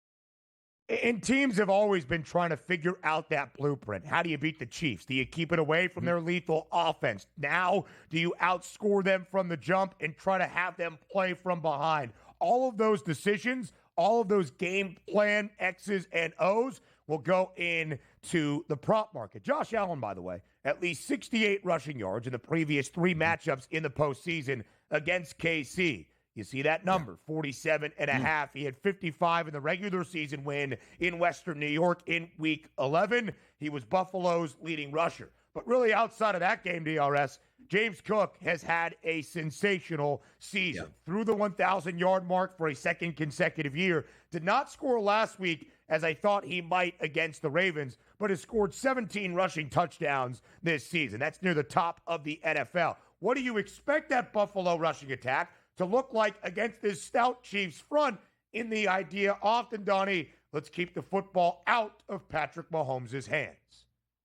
And teams have always been trying to figure out that blueprint. How do you beat the Chiefs? Do you keep it away from their lethal offense? Now, do you outscore them from the jump and try to have them play from behind? All of those decisions, all of those game plan X's and O's will go into the prop market. Josh Allen, by the way, at least 68 rushing yards in the previous 3 matchups in the postseason against KC. You see that number, 47 and a half. He had 55 in the regular season win in Western New York in Week 11. He was Buffalo's leading rusher. But really outside of that game, DRS, James Cook has had a sensational season. Through the 1,000-yard mark for a second consecutive year. Did not score last week as I thought he might against the Ravens, but has scored 17 rushing touchdowns this season. That's near the top of the NFL. What do you expect that Buffalo rushing attack to look like against this stout Chiefs front, in the idea often, Donnie, let's keep the football out of Patrick Mahomes' hands?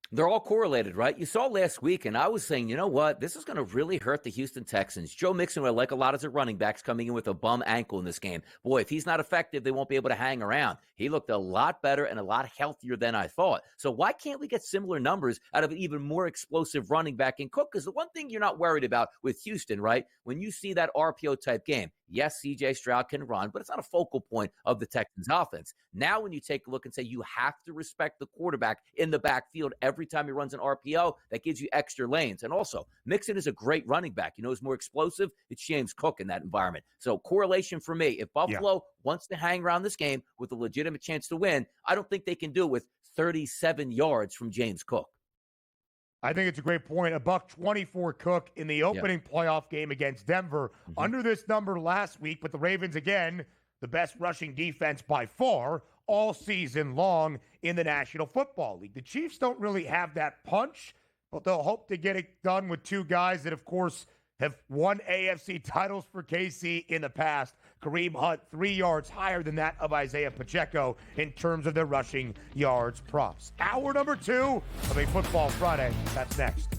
They're all correlated, right? You saw last week, and I was saying, you know what? This is going to really hurt the Houston Texans. Joe Mixon, who I like a lot as a running backs, coming in with a bum ankle in this game. Boy, if he's not effective, they won't be able to hang around. He looked a lot better and a lot healthier than I thought. So why can't we get similar numbers out of an even more explosive running back in Cook? Because the one thing you're not worried about with Houston, right, when you see that RPO-type game, yes, C.J. Stroud can run, but it's not a focal point of the Texans' offense. Now when you take a look and say you have to respect the quarterback in the backfield every time he runs an RPO, that gives you extra lanes. And also, Mixon is a great running back. You know who's more explosive? It's James Cook in that environment. So correlation for me, if Buffalo wants to hang around this game with a legitimate chance to win, I don't think they can do it with 37 yards from James Cook. I think it's a great point. $124 Cook in the opening playoff game against Denver. Under this number last week, but the Ravens, again, the best rushing defense by far, all season long in the National Football League. The Chiefs don't really have that punch, but they'll hope to get it done with two guys that, of course, have won AFC titles for KC in the past. Kareem Hunt, 3 yards higher than that of Isaiah Pacheco in terms of their rushing yards props. Hour number 2 of a Football Friday. That's next.